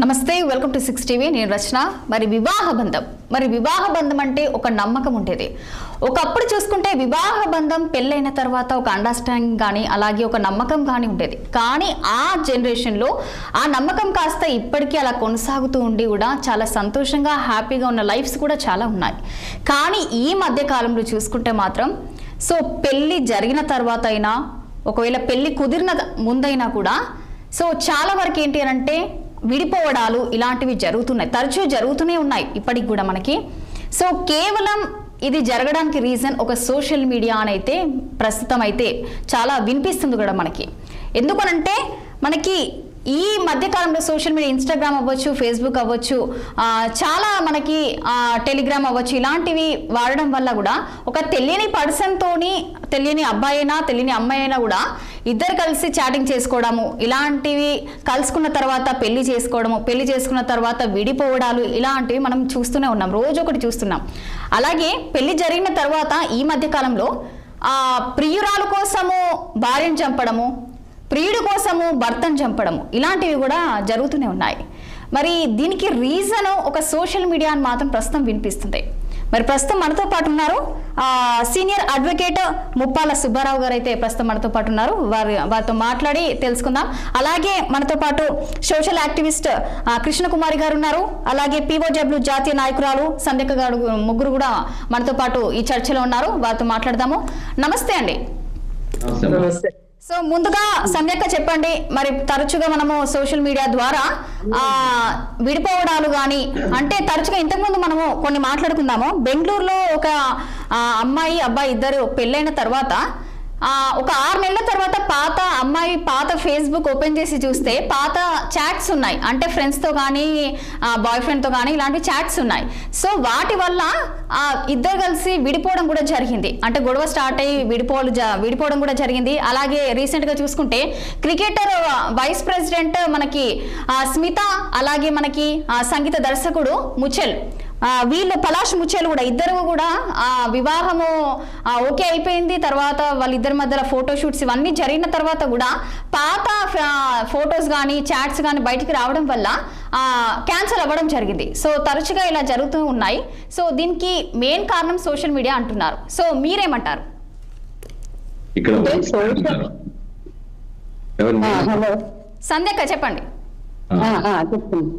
నమస్తే, welcome to 6 TV. నేను రచన. వివాహ బంధం అంటే ఒక నమ్మకం ఉండేది. ఒకప్పుడు చూసుకుంటే వివాహ బంధం పెళ్ళైన తర్వాత ఒక అండర్స్టాండింగ్ కానీ అలాగే ఒక నమ్మకం కానీ ఉండేది. కానీ ఆ జనరేషన్లో ఆ నమ్మకం కాస్త ఇప్పటికీ అలా కొనసాగుతూ ఉండి కూడా చాలా సంతోషంగా హ్యాపీగా ఉన్న లైఫ్స్ కూడా చాలా ఉన్నాయి. కానీ ఈ మధ్య కాలంలో చూసుకుంటే మాత్రం పెళ్ళి జరిగిన తర్వాత అయినా ఒకవేళ పెళ్ళి కుదిరిన ముందైనా కూడా చాలా వరకు ఏంటి అంటే విడిపోవడాలు ఇలాంటివి జరుగుతున్నాయి, తరచూ జరుగుతూనే ఉన్నాయి ఇప్పటికి కూడా మనకి. కేవలం ఇది జరగడానికి రీజన్ ఒక సోషల్ మీడియా అని అయితే ప్రస్తుతం అయితే చాలా వినిపిస్తుంది కూడా మనకి. ఎందుకనంటే మనకి ఈ మధ్యకాలంలో సోషల్ మీడియా, ఇన్స్టాగ్రామ్ అవ్వచ్చు, ఫేస్బుక్ అవ్వచ్చు, చాలా మనకి టెలిగ్రామ్ అవ్వచ్చు, ఇలాంటివి వాడడం వల్ల కూడా ఒక తెలియని పర్సన్తోని, తెలియని అబ్బాయి అయినా తెలియని అమ్మాయి అయినా కూడా ఇద్దరు కలిసి చాటింగ్ చేసుకోవడము, ఇలాంటివి కలుసుకున్న తర్వాత పెళ్లి చేసుకోవడము, పెళ్లి చేసుకున్న తర్వాత విడిపోవడాలు, ఇలాంటివి మనం చూస్తూనే ఉన్నాం, రోజు ఒకటి చూస్తున్నాం. అలాగే పెళ్లి జరిగిన తర్వాత ఈ మధ్యకాలంలో ప్రియురాలు కోసము భార్యను చంపడము, ప్రియుడు కోసము భర్తను చంపడము, ఇలాంటివి కూడా జరుగుతూనే ఉన్నాయి. మరి దీనికి రీజన్ ఒక సోషల్ మీడియా అని మాత్రం ప్రస్తుతం వినిపిస్తుంది. మరి ప్రస్తుతం మనతో పాటు ఉన్నారు సీనియర్ అడ్వకేట్ ముప్పాల సుబ్బారావు గారు అయితే ప్రస్తుతం మనతో పాటు ఉన్నారు. వారితో మాట్లాడి తెలుసుకుందాం. అలాగే మనతో పాటు సోషల్ యాక్టివిస్ట్ కృష్ణకుమారి గారు ఉన్నారు. అలాగే POW జాతీయ నాయకురాలు సంధ్యక్క గారు, ముగ్గురు కూడా మనతో పాటు ఈ చర్చలో ఉన్నారు. వారితో మాట్లాడదాము. నమస్తే అండి. ముందుగా సంధ్యక్క చెప్పండి, మరి తరచుగా మనము సోషల్ మీడియా ద్వారా విడిపోవడాలు కానీ అంటే తరచుగా ఇంతకుముందు మనము కొన్ని మాట్లాడుకుందాము. బెంగళూరులో ఒక అమ్మాయి అబ్బాయి ఇద్దరు పెళ్ళైన తర్వాత ఒక 6 నెలల తర్వాత పాత ఫేస్బుక్ ఓపెన్ చేసి చూస్తే పాత చాట్స్ ఉన్నాయి, అంటే ఫ్రెండ్స్తో కానీ బాయ్ ఫ్రెండ్తో కానీ ఇలాంటి చాట్స్ ఉన్నాయి. వాటి వల్ల ఇద్దరు కలిసి విడిపోవడం కూడా జరిగింది, అంటే గొడవ స్టార్ట్ అయ్యి విడిపోవడం కూడా జరిగింది. అలాగే రీసెంట్గా చూసుకుంటే క్రికెటర్ వైస్ ప్రెసిడెంట్ మనకి స్మిత, అలాగే మనకి సంగీత దర్శకుడు ముచెల్, వీళ్ళు పలాష్ ముచ్చేలు కూడా ఇద్దరు కూడా వివాహము ఓకే అయిపోయింది. తర్వాత వాళ్ళిద్దరి మధ్యలో ఫోటోషూట్స్ ఇవన్నీ జరిగిన తర్వాత కూడా పాత ఫొటోస్ కానీ చాట్స్ కానీ బయటికి రావడం వల్ల క్యాన్సిల్ అవ్వడం జరిగింది. తరచుగా ఇలా జరుగుతూ ఉన్నాయి. దీనికి మెయిన్ కారణం సోషల్ మీడియా అంటున్నారు. మీరేమంటారు? సంధ్యక్క చెప్పండి. చెప్తుంది.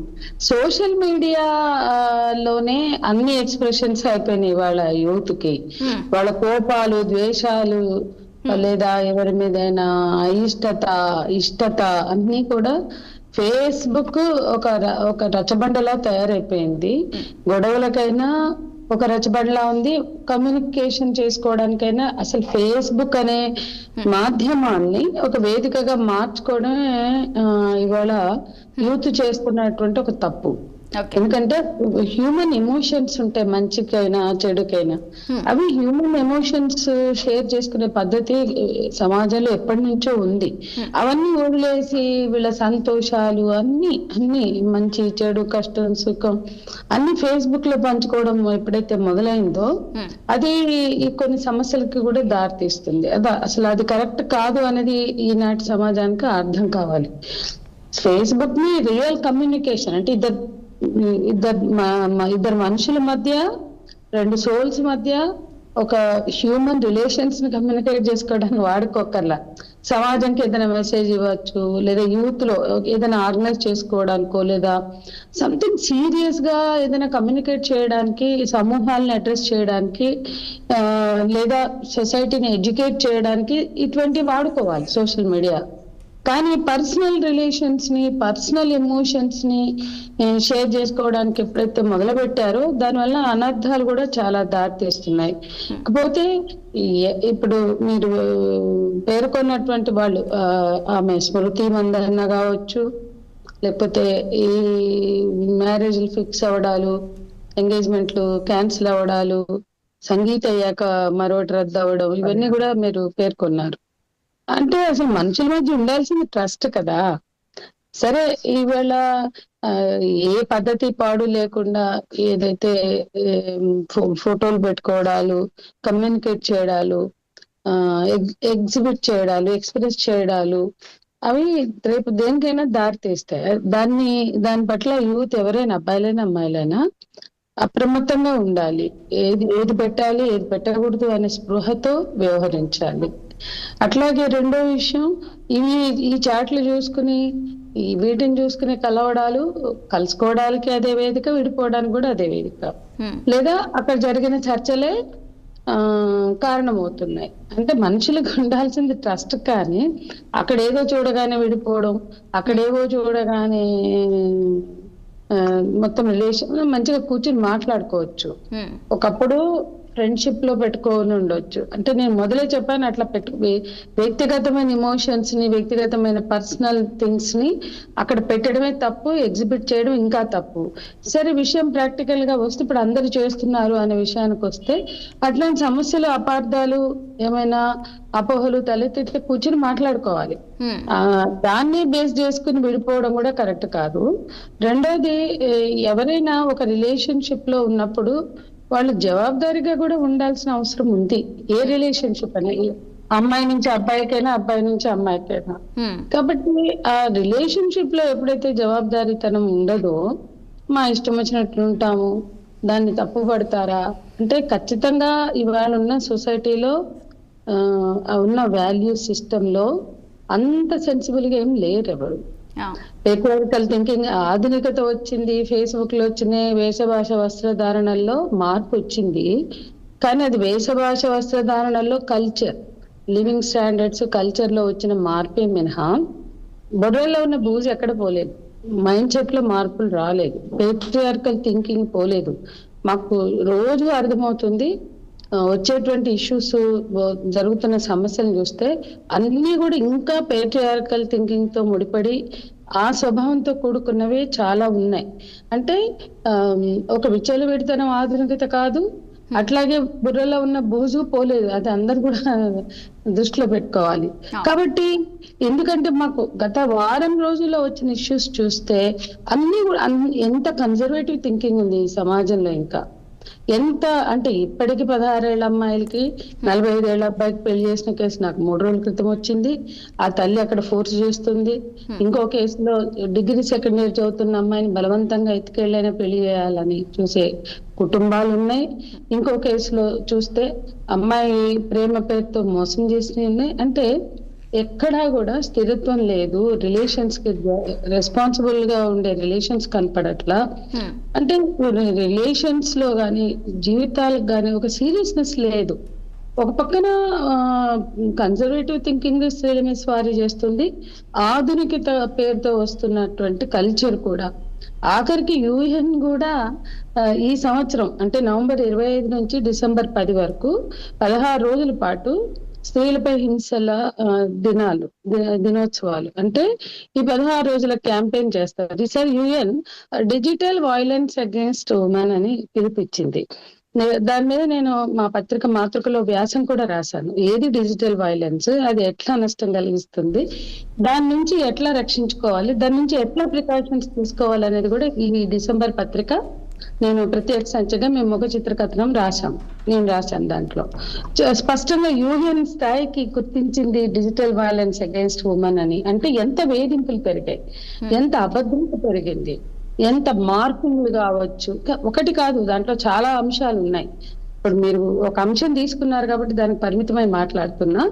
సోషల్ మీడియాలోనే అన్ని ఎక్స్ప్రెషన్స్ అయిపోయినాయి వాళ్ళ యూత్ కి. వాళ్ళ కోపాలు, ద్వేషాలు, లేదా ఎవరి మీదైనా ఇష్టత అన్ని కూడా ఫేస్బుక్ ఒక రచ్చబండలా తయారైపోయింది. గొడవలకైనా ఒక రచ్చబండలా ఉంది, కమ్యూనికేషన్ చేసుకోవడానికైనా అసలు ఫేస్బుక్ అనే మాధ్యమాన్ని ఒక వేదికగా మార్చుకోవడమే ఇవాళ యూత్ చేస్తున్నటువంటి ఒక తప్పు. ఎందుకంటే హ్యూమన్ ఎమోషన్స్ ఉంటాయి, మంచికైనా చెడుకైనా. అవి హ్యూమన్ ఎమోషన్స్ షేర్ చేసుకునే పద్ధతి సమాజంలో ఎప్పటి నుంచో ఉంది. అవన్నీ వదిలేసి వీళ్ళ సంతోషాలు అన్ని మంచి చెడు, కష్టం, సుఖం అన్ని ఫేస్బుక్ లో పంచుకోవడం ఎప్పుడైతే మొదలైందో అది కొన్ని సమస్యలకి కూడా దారితీస్తుంది. అసలు అది కరెక్ట్ కాదు అనేది ఈనాటి సమాజానికి అర్థం కావాలి. ఫేస్బుక్ ని రియల్ కమ్యూనికేషన్ అంటే ఇద్దరు మనుషుల మధ్య, 2 సోల్స్ మధ్య ఒక హ్యూమన్ రిలేషన్స్ ని కమ్యూనికేట్ చేసుకోవడానికి వాడుకోకర్లా. సమాజంకి ఏదైనా మెసేజ్ ఇవ్వచ్చు, లేదా యూత్ లో ఏదైనా ఆర్గనైజ్ చేసుకోవడానికో, లేదా సంథింగ్ సీరియస్ గా ఏదైనా కమ్యూనికేట్ చేయడానికి, సమూహాలను అడ్రస్ చేయడానికి, లేదా సొసైటీని ఎడ్యుకేట్ చేయడానికి ఇటువంటివి వాడుకోవాలి సోషల్ మీడియా. కానీ పర్సనల్ రిలేషన్స్ ని, పర్సనల్ ఎమోషన్స్ ని షేర్ చేసుకోవడానికి ఎప్పుడైతే మొదలు పెట్టారో దానివల్ల అనర్థాలు కూడా చాలా దారితీస్తున్నాయి. కాకపోతే ఇప్పుడు మీరు పేర్కొన్నటువంటి వాళ్ళు, ఆమె స్మృతి మందన్న కావచ్చు, లేకపోతే ఈ మ్యారేజ్లు ఫిక్స్ అవ్వడాలు, ఎంగేజ్మెంట్లు క్యాన్సిల్ అవ్వడాలు, సంగీత అయ్యాక మరొకటి రద్దు అవ్వడం, ఇవన్నీ కూడా మీరు పేర్కొన్నారు. అంటే అసలు మనుషుల మధ్య ఉండాల్సింది ట్రస్ట్ కదా. సరే, ఈవేళ ఏ పద్ధతి పాడు లేకుండా ఏదైతే ఫోటోలు పెట్టుకోవడాలు, కమ్యూనికేట్ చేయడాలు, ఎగ్జిబిట్ చేయడాలు, ఎక్స్ప్రెస్ చేయడాలు, అవి రేపు దేనికైనా దారి తీస్తాయి. దాని పట్ల యూత్ ఎవరైనా అబ్బాయిలైనా అమ్మాయిలైనా అప్రమత్తంగా ఉండాలి. ఏది పెట్టాలి ఏది పెట్టకూడదు అనే స్పృహతో వ్యవహరించాలి. అట్లాగే రెండో విషయం, ఈ చాట్లు చూసుకుని వీటిని చూసుకుని కలుసుకోవడానికి అదే వేదిక, విడిపోవడానికి కూడా అదే వేదిక. లేదా అక్కడ జరిగిన చర్చలే కారణమవుతున్నాయి. అంటే మనుషులకు ఉండాల్సింది ట్రస్ట్, కానీ అక్కడ ఏదో చూడగానే విడిపోవడం, అక్కడేవో చూడగానే మొత్తం రిలేషన్ మంచిగా కూర్చొని మాట్లాడుకోవచ్చు. ఒకప్పుడు ఫ్రెండ్షిప్ లో పెట్టుకొని ఉండొచ్చు. అంటే నేను మొదలే చెప్పాను, అట్లా వ్యక్తిగతమైన ఎమోషన్స్ ని, వ్యక్తిగతమైన పర్సనల్ థింగ్స్ ని అక్కడ పెట్టడమే తప్పు, ఎగ్జిబిట్ చేయడం ఇంకా తప్పు. సరే, విషయం ప్రాక్టికల్ గా వస్తే ఇప్పుడు అందరు చేస్తున్నారు అనే విషయానికి వస్తే, అట్లాంటి సమస్యలు, అపార్థాలు, ఏమైనా అపోహలు తలెత్తితే కూర్చుని మాట్లాడుకోవాలి. దాన్ని బేస్ చేసుకుని విడిపోవడం కూడా కరెక్ట్ కాదు. రెండోది, ఎవరైనా ఒక రిలేషన్షిప్ లో ఉన్నప్పుడు వాళ్ళు జవాబుదారీగా కూడా ఉండాల్సిన అవసరం ఉంది. ఏ రిలేషన్షిప్ అని, అమ్మాయి నుంచి అబ్బాయికైనా, అబ్బాయి నుంచి అమ్మాయికైనా. కాబట్టి ఆ రిలేషన్షిప్ లో ఎప్పుడైతే జవాబుదారీతనం ఉండదో, మా ఇష్టం వచ్చినట్లు ఉంటాము, దాన్ని తప్పు పడతారా అంటే, ఖచ్చితంగా ఇవాళ ఉన్న సొసైటీలో ఉన్న వాల్యూ సిస్టమ్ లో అంత సెన్సిబుల్ గా ఏం లేరు ఎవరు. పేట్రియార్కల్ థింకింగ్, ఆధునికత వచ్చింది, ఫేస్బుక్ లో వచ్చినాయి, వేషభాష వస్త్రధారణల్లో మార్పు వచ్చింది. కానీ అది వేషభాష వస్త్రధారణల్లో కల్చర్, లివింగ్ స్టాండర్డ్స్, కల్చర్ లో వచ్చిన మార్పే మినహా బొర్రలో ఉన్న బూజు ఎక్కడ పోలేదు, మైండ్ సెట్ లో మార్పులు రాలేదు, పేట్రియార్కల్ థింకింగ్ పోలేదు. మాకు రోజు అర్థమవుతుంది, వచ్చేటువంటి ఇష్యూస్, జరుగుతున్న సమస్యలు చూస్తే అన్ని కూడా ఇంకా పేట్రియార్కల్ థింకింగ్ తో ముడిపడి ఆ స్వభావంతో కూడుకున్నవే చాలా ఉన్నాయి. అంటే ఒక విచ్చలవిడితనం ఆధునికత కాదు, అట్లాగే బుర్రలో ఉన్న బూజు పోలేదు. అది అందరు కూడా దృష్టిలో పెట్టుకోవాలి. కాబట్టి ఎందుకంటే మాకు గత వారం రోజుల్లో వచ్చిన ఇష్యూస్ చూస్తే అన్ని కూడా ఎంత కన్జర్వేటివ్ థింకింగ్ ఉంది ఈ సమాజంలో. ఇంకా ఎంత అంటే, ఇప్పటికి 16 ఏళ్ల అమ్మాయిలకి 45 ఏళ్ల అబ్బాయికి పెళ్లి చేసిన కేసు నాకు 3 రోజుల క్రితం వచ్చింది. ఆ తల్లి అక్కడ ఫోర్స్ చేస్తుంది. ఇంకో కేసులో డిగ్రీ సెకండ్ ఇయర్ చదువుతున్న అమ్మాయిని బలవంతంగా ఎత్తుకెళ్ళైనా పెళ్లి చేయాలని చూసే కుటుంబాలు ఉన్నాయి. ఇంకో కేసులో చూస్తే అమ్మాయి ప్రేమ పేరుతో మోసం చేసినవి ఉన్నాయి. అంటే ఎక్కడా కూడా స్థిరత్వం లేదు, రిలేషన్స్ కి రెస్పాన్సిబుల్ గా ఉండే రిలేషన్స్ కనపడట్లా. అంటే రిలేషన్స్ లో గాని, జీవితాలకు గాని ఒక సీరియస్నెస్ లేదు. ఒక పక్కన కన్జర్వేటివ్ థింకింగ్ స్త్రీల మీద స్వారీ చేస్తుంది, ఆధునికత పేరుతో వస్తున్నటువంటి కల్చర్ కూడా. ఆఖరికి యూఎన్ కూడా ఈ సంవత్సరం అంటే నవంబర్ 25 నుంచి డిసెంబర్ 10 వరకు 16 రోజుల పాటు స్త్రీలపై హింసల దినోత్సవాలు అంటే ఈ 16 రోజుల క్యాంపెయిన్ చేస్తారు. ఈసారి UN digital violence against women అని పిలిపించింది. దాని మీద నేను మా పత్రిక మాతృకలో వ్యాసం కూడా రాశాను. ఏది డిజిటల్ వైలెన్స్, అది ఎట్లా నష్టం కలిగిస్తుంది, దాని నుంచి ఎట్లా రక్షించుకోవాలి, దాని నుంచి ఎట్లా ప్రికాషన్స్ తీసుకోవాలి అనేది కూడా ఈ డిసెంబర్ పత్రిక నేను ప్రత్యేక సంచిగా మేము ముఖ చిత్ర కథనం నేను రాశాను. దాంట్లో స్పష్టంగా యూఎన్ స్థాయికి గుర్తించింది డిజిటల్ వైలెన్స్ అగైన్స్ట్ ఉమెన్ అని. అంటే ఎంత వేధింపులు పెరిగాయి, ఎంత అబద్ధంతో పెరిగింది, ఎంత మార్పులు కావచ్చు. ఒకటి కాదు, దాంట్లో చాలా అంశాలు ఉన్నాయి. ఇప్పుడు మీరు ఒక అంశం తీసుకున్నారు కాబట్టి దానికి పరిమితమై మాట్లాడుతున్నా.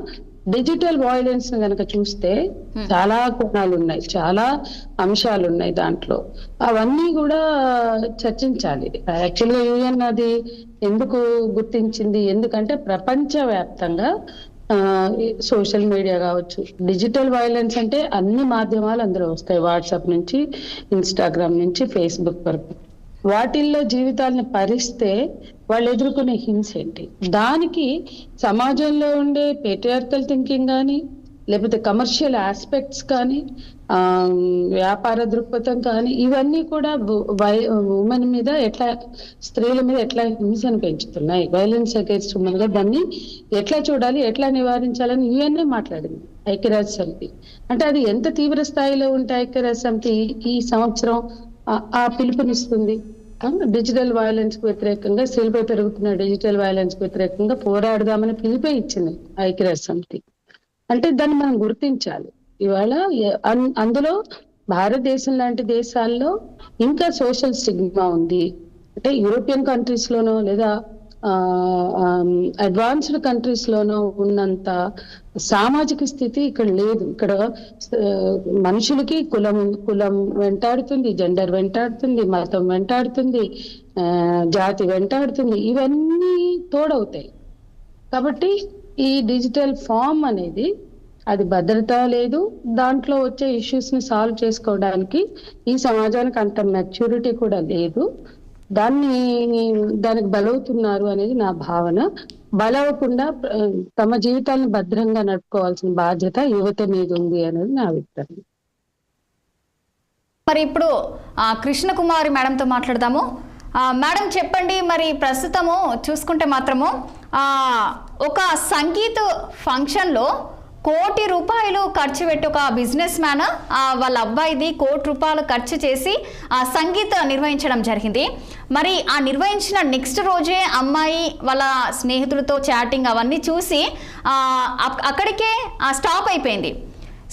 డిజిటల్ వైలెన్స్ కనుక చూస్తే చాలా కోణాలు ఉన్నాయి, చాలా అంశాలు ఉన్నాయి దాంట్లో. అవన్నీ కూడా చర్చించాలి. యాక్చువల్గా యూఎన్ అది ఎందుకు గుర్తించింది, ఎందుకంటే ప్రపంచ వ్యాప్తంగా సోషల్ మీడియా కావచ్చు, డిజిటల్ వైలెన్స్ అంటే అన్ని మాధ్యమాలు అందులో వస్తాయి, వాట్సాప్ నుంచి ఇన్స్టాగ్రామ్ నుంచి ఫేస్బుక్ వరకు. వాటిల్లో జీవితాలను పరిస్తే వాళ్ళు ఎదుర్కొనే హింస ఏంటి, దానికి సమాజంలో ఉండే పేట్రియార్కల్ థింకింగ్ కానీ, లేకపోతే కమర్షియల్ ఆస్పెక్ట్స్ కానీ, వ్యాపార దృక్పథం కానీ, ఇవన్నీ కూడా ఉమెన్ మీద ఎట్లా, స్త్రీల మీద ఎట్లా హింసను పెంచుతున్నాయి, వైలెన్స్ అగైన్స్ట్ ఉమెన్ గా దాన్ని ఎట్లా చూడాలి, ఎట్లా నివారించాలని యుఎన్ఏ మాట్లాడింది, ఐక్యరాజ్య సమితి. అంటే అది ఎంత తీవ్ర స్థాయిలో ఉంటే ఐక్యరాజ్య సమితి ఈ సంవత్సరం ఆ పిలుపునిస్తుంది. డిజిటల్ వైలెన్స్ కు వ్యతిరేకంగా, స్త్రీలపై పెరుగుతున్న డిజిటల్ వైలెన్స్ కు వ్యతిరేకంగా పోరాడదామని పిలిపే ఇచ్చింది ఐక్యరాజ్య సమితి. అంటే దాన్ని మనం గుర్తించాలి. ఇవాళ అందులో భారతదేశం లాంటి దేశాల్లో ఇంకా సోషల్ స్టిగ్మా ఉంది. అంటే యూరోపియన్ కంట్రీస్ లోనో లేదా అడ్వాన్స్డ్ కంట్రీస్ లోనో ఉన్నంత సామాజిక స్థితి ఇక్కడ లేదు. ఇక్కడ మనుషులకి కులం వెంటాడుతుంది, జెండర్ వెంటాడుతుంది, మతం వెంటాడుతుంది, జాతి వెంటాడుతుంది, ఇవన్నీ తోడవుతాయి. కాబట్టి ఈ డిజిటల్ ఫామ్ అనేది అది భద్రత లేదు, దాంట్లో వచ్చే ఇష్యూస్ ని సాల్వ్ చేసుకోవడానికి ఈ సమాజానికి అంత మెచ్యూరిటీ కూడా లేదు. దానికి బలవుతున్నారు అనేది నా భావన. బలవకుండా తమ జీవితాలను భద్రంగా నడుపుకోవాల్సిన బాధ్యత యువత మీద ఉంది అనేది నా అభిప్రాయం. మరి ఇప్పుడు కృష్ణకుమారి మేడంతో మాట్లాడదాము. మేడం చెప్పండి, మరి ప్రస్తుతము చూసుకుంటే మాత్రము ఒక సంగీత్ ఫంక్షన్లో ₹1,00,00,000 ఖర్చు పెట్టి ఒక బిజినెస్ మ్యాన్ వాళ్ళ అబ్బాయిది ₹1,00,00,000 ఖర్చు చేసి సంగీత్ నిర్వహించడం జరిగింది. మరి ఆ నిర్వహించిన నెక్స్ట్ రోజే అమ్మాయి వాళ్ళ స్నేహితులతో చాటింగ్ అవన్నీ చూసి అక్కడికే స్టాప్ అయిపోయింది.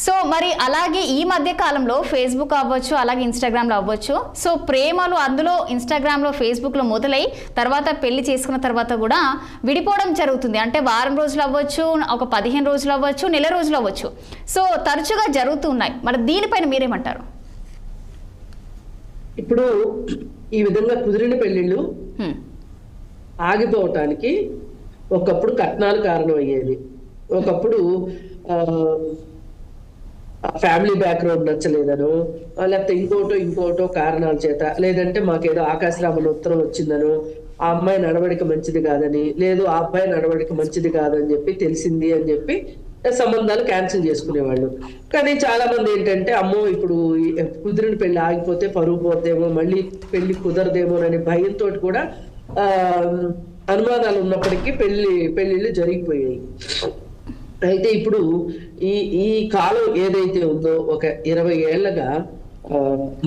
సో మరి అలాగే ఈ మధ్య కాలంలో ఫేస్బుక్ అవ్వచ్చు, అలాగే ఇన్స్టాగ్రామ్లో అవ్వచ్చు, సో ప్రేమలు అందులో ఇన్స్టాగ్రామ్లో ఫేస్బుక్లో మొదలై తర్వాత పెళ్లి చేసుకున్న తర్వాత కూడా విడిపోవడం జరుగుతుంది. అంటే వారం రోజులు అవ్వచ్చు, ఒక 15 రోజులు అవ్వచ్చు, నెల రోజులు అవ్వచ్చు, సో తరచుగా జరుగుతున్నాయి. మరి దీనిపైన మీరేమంటారు? ఇప్పుడు ఈ విధంగా కుదిరిన పెళ్లిళ్ళు ఆగిపోవటానికి ఒకప్పుడు కట్నాలు కారణం అయ్యేది. ఒకప్పుడు ఫ్యామిలీ బ్యాక్గ్రౌండ్ నచ్చలేదనో, లేకపోతే ఇంకోటో కారణాల చేత, లేదంటే మాకేదో ఆకాశరామన్ ఉత్తరం వచ్చిందనో, ఆ అమ్మాయి నడవడిక మంచిది కాదని, లేదు ఆ అబ్బాయి నడవడిక మంచిది కాదని చెప్పి తెలిసింది అని చెప్పి సంబంధాలు క్యాన్సిల్ చేసుకునేవాళ్ళు. కానీ చాలా మంది ఏంటంటే, అమ్మో ఇప్పుడు కుదిరిన పెళ్లి ఆగిపోతే పరువు పోద్దేమో, మళ్ళీ పెళ్లి కుదరదేమో అనే భయంతో కూడా అనుమానాలు ఉన్నప్పటికీ పెళ్లిళ్ళు జరిగిపోయాయి. అయితే ఇప్పుడు ఈ కాలం ఏదైతే ఉందో, ఒక 20 ఏళ్లగా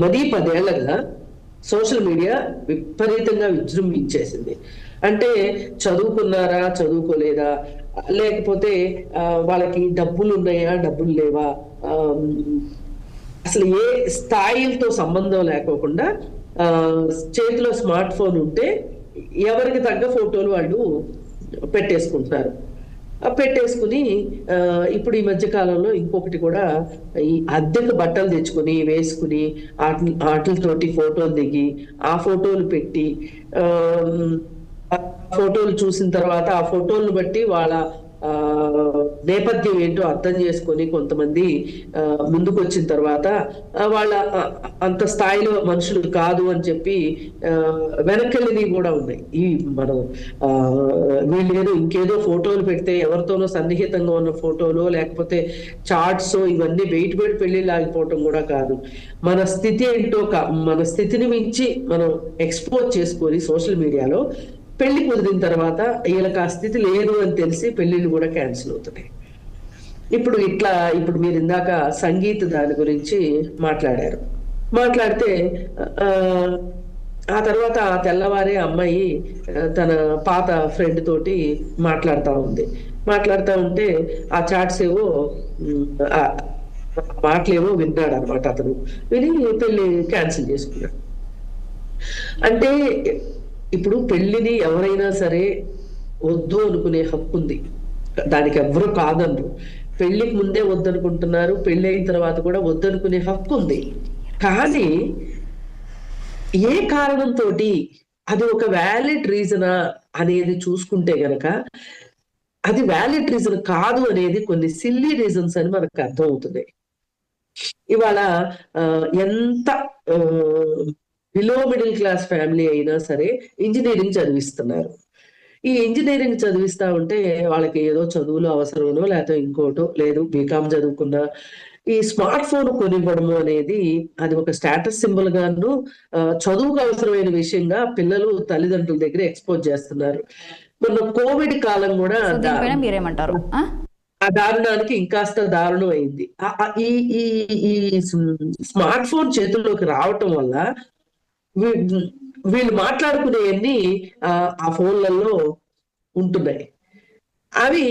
మరీ 10 ఏళ్లగా సోషల్ మీడియా విపరీతంగా విజృంభించేసింది. అంటే చదువుకున్నారా, చదువుకోలేదా, లేకపోతే వాళ్ళకి డబ్బులు ఉన్నాయా, డబ్బులు లేవా, అసలు ఏ స్థాయిలతో సంబంధం లేకోకుండా చేతిలో స్మార్ట్ ఫోన్ ఉంటే ఎవరికి తగ్గ ఫోటోలు వాళ్ళు పెట్టేసుకుంటున్నారు. పెట్టేసుకుని ఇప్పుడు ఈ మధ్య కాలంలో ఇంకొకటి కూడా, ఈ అద్దెకు బట్టలు తెచ్చుకుని వేసుకుని వాటితోటి ఫోటోలు దిగి ఆ ఫోటోలు పెట్టి, ఫోటోలు చూసిన తర్వాత ఆ ఫోటోలను బట్టి వాళ్ళ నేపథ్యం ఏంటో అర్థం చేసుకొని కొంతమంది ముందుకు వచ్చిన తర్వాత వాళ్ళ అంత స్థాయిలో మనుషులు కాదు అని చెప్పి వెనకెళ్ళినవి కూడా ఉన్నాయి. ఈ మనం వీళ్ళేదో ఇంకేదో ఫోటోలు పెడితే ఎవరితోనో సన్నిహితంగా ఉన్న ఫోటోలు, లేకపోతే చార్ట్స్, ఇవన్నీ బయటపెట్టి పెళ్లిళ్ళు ఆగిపోవటం కూడా కాదు. మన స్థితి ఏంటో, మన స్థితిని మించి మనం ఎక్స్పోజ్ చేసుకొని సోషల్ మీడియాలో పెళ్లి కుదిరిన తర్వాత వీళ్ళకి ఆ స్థితి లేదు అని తెలిసి పెళ్లిళ్ళు కూడా క్యాన్సిల్ అవుతున్నాయి. ఇప్పుడు మీరు ఇందాక సంగీత్ దాని గురించి మాట్లాడితే ఆ తర్వాత ఆ తెల్లవారే అమ్మాయి తన పాత ఫ్రెండ్ తోటి మాట్లాడుతూ ఉంటే ఆ చాట్స్ ఏవో మాటలేవో విన్నాడు అనమాట. అతను విని పెళ్లి క్యాన్సిల్ చేసుకున్నాడు. అంటే ఇప్పుడు పెళ్లిని ఎవరైనా సరే వద్దు అనుకునే హక్కు ఉంది, దానికి ఎవరు కాదన్నారు. పెళ్లికి ముందే వద్దనుకుంటున్నారు, పెళ్లి అయిన తర్వాత కూడా వద్దనుకునే హక్కు ఉంది. కానీ ఏ కారణంతో అది ఒక వ్యాలిడ్ రీజనా అనేది చూసుకుంటే గనక అది వ్యాలిడ్ రీజన్ కాదు అనేది కొన్ని సిల్లీ రీజన్స్ అని మనకు అర్థం అవుతుంది. ఇవాళ ఎంత బిలో మిడిల్ క్లాస్ ఫ్యామిలీ అయినా సరే ఇంజనీరింగ్ చదివిస్తున్నారు. ఈ ఇంజనీరింగ్ చదివిస్తా ఉంటే వాళ్ళకి ఏదో చదువులు అవసరమనో, లేకపోతే ఇంకోటో, లేదు బీకామ్ చదువుకున్నా ఈ స్మార్ట్ ఫోన్ కొనివ్వడము అనేది అది ఒక స్టేటస్ సింబల్ గాను, చదువుకు అవసరమైన విషయంగా పిల్లలు తల్లిదండ్రుల దగ్గర ఎక్స్పోజ్ చేస్తున్నారు. మొన్న కోవిడ్ కాలం కూడా మీరేమంటారు? ఆ దారుణానికి ఇంకాస్త దారుణం అయింది. ఈ స్మార్ట్ ఫోన్ చేతుల్లోకి రావటం వల్ల వీళ్ళు మాట్లాడుకునేవన్నీ ఆ ఫోన్లలో ఉంటున్నాయి. అవి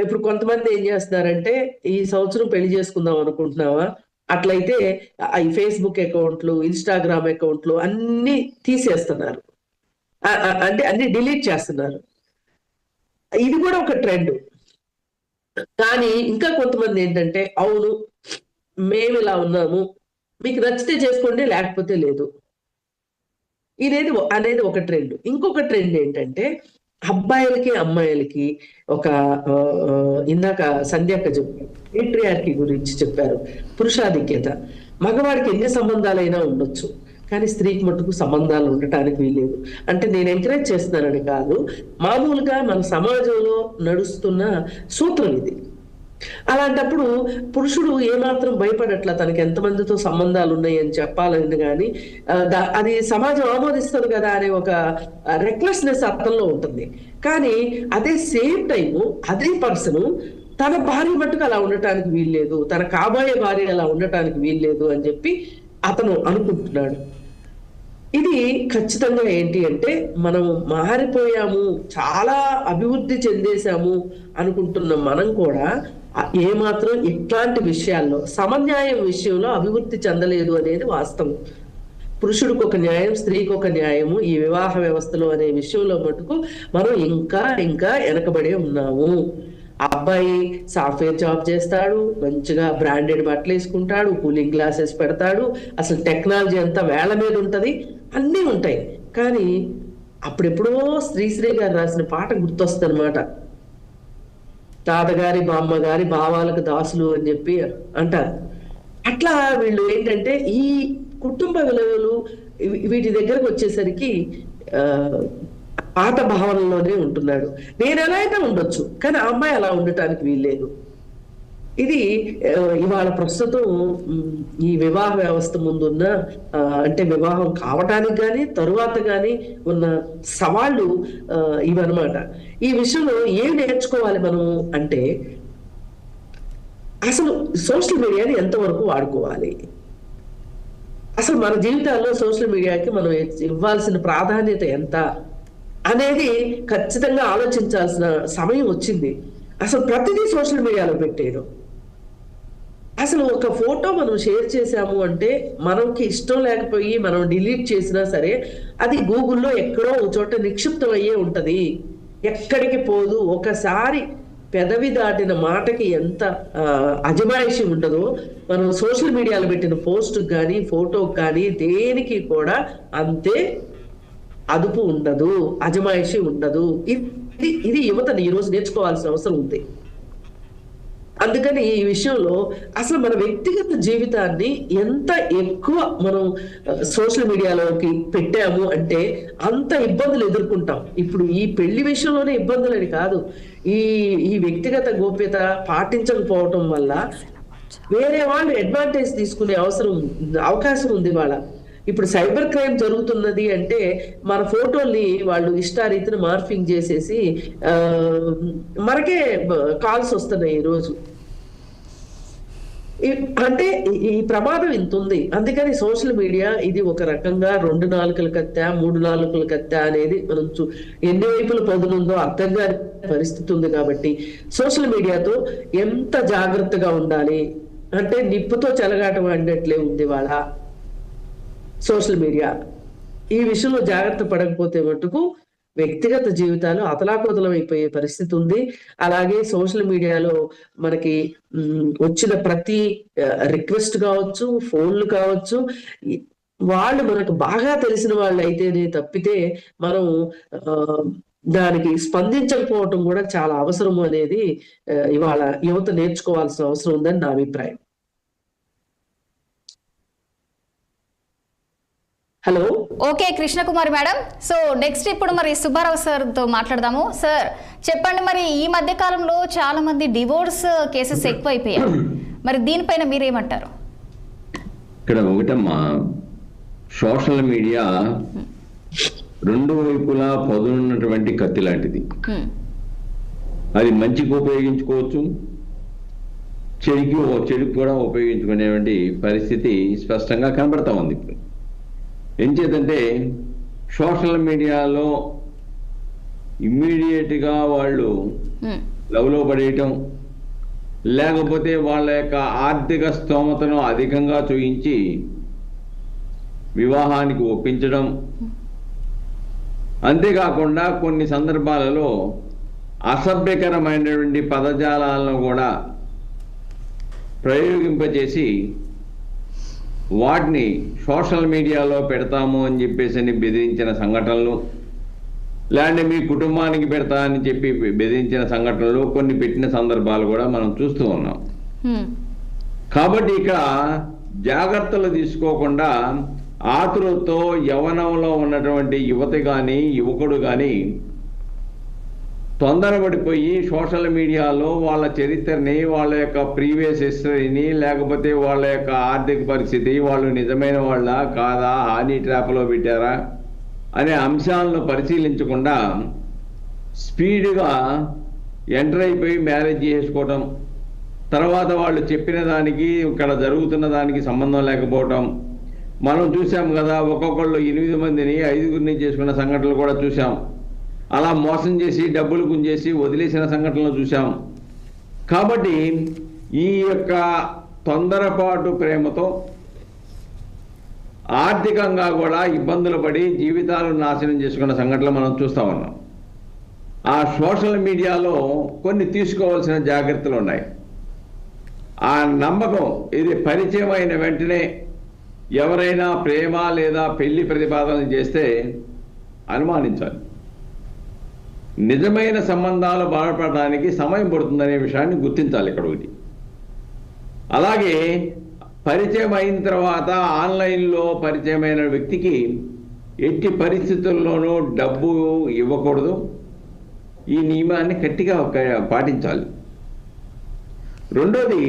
ఇప్పుడు కొంతమంది ఏం చేస్తున్నారంటే, ఈ సంవత్సరం పెళ్లి చేసుకుందాం అనుకుంటున్నావా, అట్లయితే ఈ ఫేస్బుక్ అకౌంట్లు, ఇన్స్టాగ్రామ్ అకౌంట్లు అన్ని తీసేస్తున్నారు. అంటే అన్ని డిలీట్ చేస్తున్నారు. ఇది కూడా ఒక ట్రెండ్. కానీ ఇంకా కొంతమంది ఏంటంటే, అవును మేము ఇలా ఉన్నాము, మీకు నచ్చితే చేసుకోండి లేకపోతే లేదు అనేది ఒక ట్రెండ్. ఇంకొక ట్రెండ్ ఏంటంటే, అబ్బాయిలకి అమ్మాయిలకి ఒక ఇందాక సంధ్యక్క చెప్పారు, పేట్రియార్కీ గురించి చెప్పారు, పురుషాధిక్యత. మగవాడికి ఎన్ని సంబంధాలైనా ఉండొచ్చు, కానీ స్త్రీకి మటుకు సంబంధాలు ఉండటానికి వీలేదు. అంటే నేను ఎంకరేజ్ చేస్తున్నానని కాదు, మామూలుగా మన సమాజంలో నడుస్తున్న సూత్రం ఇది. అలాంటప్పుడు పురుషుడు ఏమాత్రం భయపడట్లా తనకి ఎంతమందితో సంబంధాలు ఉన్నాయి అని చెప్పాలని, కానీ అది సమాజం ఆమోదిస్తుంది కదా అనే ఒక రెక్లెస్నెస్ అర్థంలో ఉంటుంది. కానీ అదే సేమ్ టైము అదే పర్సన్ తన భార్య మట్టుకు అలా ఉండటానికి వీల్లేదు, తన కాబోయే భార్య అలా ఉండటానికి వీల్లేదు అని చెప్పి అతను అనుకుంటున్నాడు. ఇది ఖచ్చితంగా ఏంటి అంటే, మనం మారిపోయాము, చాలా అభివృద్ధి చెందేశాము అనుకుంటున్న మనం కూడా ఏమాత్రం ఇట్లాంటి విషయాల్లో, సమన్యాయం విషయంలో అభివృద్ధి చెందలేదు అనేది వాస్తవం. పురుషుడికి ఒక న్యాయం, స్త్రీకి ఒక న్యాయము ఈ వివాహ వ్యవస్థలో అనే విషయంలో మటుకు మనం ఇంకా ఇంకా వెనకబడే ఉన్నాము. అబ్బాయి సాఫ్ట్వేర్ జాబ్ చేస్తాడు, మంచిగా బ్రాండెడ్ బట్టలు వేసుకుంటాడు, కూలింగ్ గ్లాసెస్ పెడతాడు, అసలు టెక్నాలజీ అంతా వేళ్ల మీద ఉంటది, అన్నీ ఉంటాయి. కానీ అప్పుడెప్పుడో శ్రీశ్రీ గారు రాసిన పాట గుర్తొస్తుంది అనమాట. తాతగారి బామ్మగారి భావాలకు దాసులు అని చెప్పి అంటారు. అట్లా వీళ్ళు ఏంటంటే ఈ కుటుంబ విలువలు వీటి దగ్గరకు వచ్చేసరికి పాత భావనలోనే ఉంటున్నాడు. నేను ఎలా అయినా ఉండొచ్చు, కానీ ఆ అమ్మాయి అలా ఉండటానికి వీల్లేదు. ఇది ఇవాళ ప్రస్తుతం ఈ వివాహ వ్యవస్థ ముందున్న, అంటే వివాహం కావటానికి కానీ తరువాత కానీ ఉన్న సవాళ్ళు ఇవన్నమాట. ఈ విషయంలో ఏం నేర్చుకోవాలి మనము అంటే, అసలు సోషల్ మీడియాని ఎంతవరకు వాడుకోవాలి, అసలు మన జీవితాల్లో సోషల్ మీడియాకి మనం ఇవ్వాల్సిన ప్రాధాన్యత ఎంత అనేది ఖచ్చితంగా ఆలోచించాల్సిన సమయం వచ్చింది. అసలు ప్రతిదీ సోషల్ మీడియాలో పెట్టేయడం. అసలు ఒక ఫోటో మనం షేర్ చేసాము అంటే మనకి ఇష్టం లేకపోయి మనం డిలీట్ చేసినా సరే అది గూగుల్లో ఎక్కడో ఒక చోట నిక్షిప్తం అయ్యే ఉంటది, ఎక్కడికి పోదు. ఒకసారి పెదవి దాటిన మాటకి ఎంత అజమాయిషి ఉండదో, మనం సోషల్ మీడియాలో పెట్టిన పోస్టుకు కానీ ఫోటోకి కానీ దేనికి కూడా అంతే అదుపు ఉండదు, అజమాయిషి ఉండదు. ఇది యువతని ఈరోజు నేర్చుకోవాల్సిన అవసరం ఉంది. అందుకని ఈ విషయంలో అసలు మన వ్యక్తిగత జీవితాన్ని ఎంత ఎక్కువ మనం సోషల్ మీడియాలోకి పెట్టాము అంటే అంత ఇబ్బందులు ఎదుర్కొంటాం. ఇప్పుడు ఈ పెళ్లి విషయంలోనే ఇబ్బందులు అని కాదు, ఈ వ్యక్తిగత గోప్యత పాటించకపోవటం వల్ల వేరే వాళ్ళు అడ్వాంటేజ్ తీసుకునే అవకాశం ఉంది. వాళ్ళ ఇప్పుడు సైబర్ క్రైమ్ జరుగుతున్నది అంటే మన ఫోటోల్ని వాళ్ళు ఇష్టారీతిని మార్ఫింగ్ చేసేసి మనకే కాల్స్ వస్తున్నాయి ఈరోజు. అంటే ఈ ప్రమాదం ఇంత ఉంది. అందుకని సోషల్ మీడియా ఇది ఒక రకంగా 2 నాలుకల కత్తా 3 నాలుకల కత్తా అనేది మనం ఎన్ని వైపులు పదునుందో అర్థం కాని పరిస్థితి ఉంది. కాబట్టి సోషల్ మీడియాతో ఎంత జాగ్రత్తగా ఉండాలి అంటే నిప్పుతో చెలగాటం అన్నట్లే ఉంది వాళ్ళ సోషల్ మీడియా. ఈ విషయంలో జాగ్రత్త పడకపోతే మటుకు వ్యక్తిగత జీవితాలు అతలాకుతలం అయిపోయే పరిస్థితి ఉంది. అలాగే సోషల్ మీడియాలో మనకి వచ్చిన ప్రతి రిక్వెస్ట్ కావచ్చు, ఫోన్లు కావచ్చు, వాళ్ళు మనకు బాగా తెలిసిన వాళ్ళు అయితేనే తప్పితే మనం దానికి స్పందించకపోవటం కూడా చాలా అవసరము అనేది ఇవాళ యువత నేర్చుకోవాల్సిన అవసరం ఉందని నా అభిప్రాయం. Hello, okay Krishnakumari madam. So next ఇప్పుడు మరి సుబ్బారావు సార్తో మాట్లాడదాము. సార్ చెప్పండి, మరి ఈ మధ్య కాలంలో చాలా మంది డివోర్స్ కేసెస్ ఎక్కువైపోయాయి, మరి దీనిపైన మీరేమంటారు? ఇక్కడ ఒకటమ్మా, సోషల్ మీడియా 2 వైపులా పదునున్నటువంటి కత్తి లాంటిది. అది మంచికి ఉపయోగించుకోవచ్చు, చెడుకు కూడా ఉపయోగించుకునేటువంటి పరిస్థితి స్పష్టంగా కనబడతా ఉంది. ఇప్పుడు ఏం చేద్దంటే సోషల్ మీడియాలో ఇమ్మీడియట్గా వాళ్ళు లవ్లో పడేయటం, లేకపోతే వాళ్ళ యొక్క ఆర్థిక స్తోమతను అధికంగా చూయించి వివాహానికి ఒప్పించడం, అంతేకాకుండా కొన్ని సందర్భాలలో అసభ్యకరమైనటువంటి పదజాలాలను కూడా ప్రయోగింపచేసి వాటిని సోషల్ మీడియాలో పెడతాము అని చెప్పేసి బెదిరించిన సంఘటనలు, లేదంటే మీ కుటుంబానికి పెడతా అని చెప్పి బెదిరించిన సంఘటనలు కొన్ని పెట్టిన సందర్భాలు కూడా మనం చూస్తూ ఉన్నాం. కాబట్టి ఇక్కడ జాగ్రత్తలు తీసుకోకుండా ఆతురతో యవ్వనంలో ఉన్నటువంటి యువతి కానీ యువకుడు కానీ తొందరపడిపోయి సోషల్ మీడియాలో వాళ్ళ చరిత్రని, వాళ్ళ యొక్క ప్రీవియస్ హిస్టరీని, లేకపోతే వాళ్ళ యొక్క ఆర్థిక పరిస్థితి, వాళ్ళు నిజమైన వాళ్ళ కాదా, హానీ ట్రాప్లో పెట్టారా అనే అంశాలను పరిశీలించకుండా స్పీడ్గా ఎంటర్ అయిపోయి మ్యారేజ్ చేసుకోవటం, తర్వాత వాళ్ళు చెప్పిన దానికి ఇక్కడ జరుగుతున్న దానికి సంబంధం లేకపోవటం మనం చూసాం కదా. ఒక్కొక్కళ్ళు 8 మందిని 5గురిని చేసుకున్న సంఘటనలు కూడా చూసాం. అలా మోసం చేసి డబ్బులు గుంజేసి వదిలేసిన సంఘటనలు చూసాం. కాబట్టి ఈ యొక్క తొందరపాటు ప్రేమతో ఆర్థికంగా కూడా ఇబ్బందులు పడి జీవితాలను నాశనం చేసుకున్న సంఘటనలు మనం చూస్తూ ఉన్నాం. ఆ సోషల్ మీడియాలో కొన్ని తీసుకోవాల్సిన జాగ్రత్తలు ఉన్నాయి. ఆ నమ్మకం ఇది పరిచయం అయిన వెంటనే ఎవరైనా ప్రేమ లేదా పెళ్లి ప్రతిపాదన చేస్తే అనుమానించాలి. నిజమైన సంబంధాలు బలపడడానికి సమయం పడుతుందనే విషయాన్ని గుర్తించాలి ఇక్కడ ఒకటి. అలాగే పరిచయం అయిన తర్వాత ఆన్లైన్లో పరిచయమైన వ్యక్తికి ఎట్టి పరిస్థితుల్లోనూ డబ్బు ఇవ్వకూడదు. ఈ నియమాన్ని గట్టిగా పాటించాలి. రెండోది,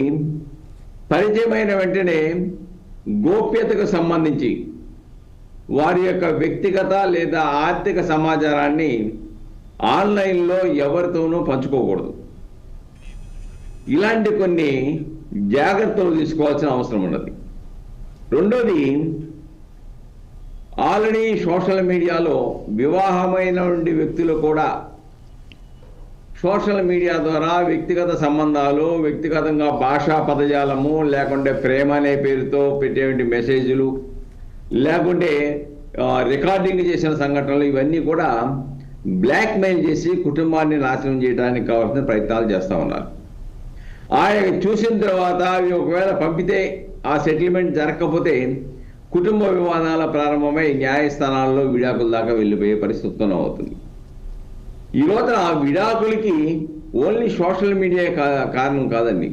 పరిచయమైన వెంటనే గోప్యతకు సంబంధించి వారి యొక్క వ్యక్తిగత లేదా ఆర్థిక సమాచారాన్ని ఆన్లైన్లో ఎవరితోనూ పంచుకోకూడదు. ఇలాంటి కొన్ని జాగ్రత్తలు తీసుకోవాల్సిన అవసరం ఉన్నది. రెండోది, ఆల్రెడీ సోషల్ మీడియాలో వివాహమైన వ్యక్తులు కూడా సోషల్ మీడియా ద్వారా వ్యక్తిగత సంబంధాలు, వ్యక్తిగతంగా భాషా పదజాలము, లేకుంటే ప్రేమ అనే పేరుతో పెట్టేటువంటి మెసేజ్లు, లేకుంటే రికార్డింగ్ చేసిన సంఘటనలు, ఇవన్నీ కూడా బ్లాక్మెయిల్ చేసి కుటుంబాన్ని నాశనం చేయడానికి కావాల్సిన ప్రయత్నాలు చేస్తూ ఉన్నారు. ఆయన చూసిన తర్వాత అవి ఒకవేళ పంపితే ఆ సెటిల్మెంట్ జరగకపోతే కుటుంబ వివాదాల ప్రారంభమై న్యాయస్థానాల్లో విడాకుల దాకా వెళ్ళిపోయే పరిస్థితి ఉత్పన్నం అవుతుంది. ఈ రోజున ఆ విడాకులకి ఓన్లీ సోషల్ మీడియా కారణం కాదండి,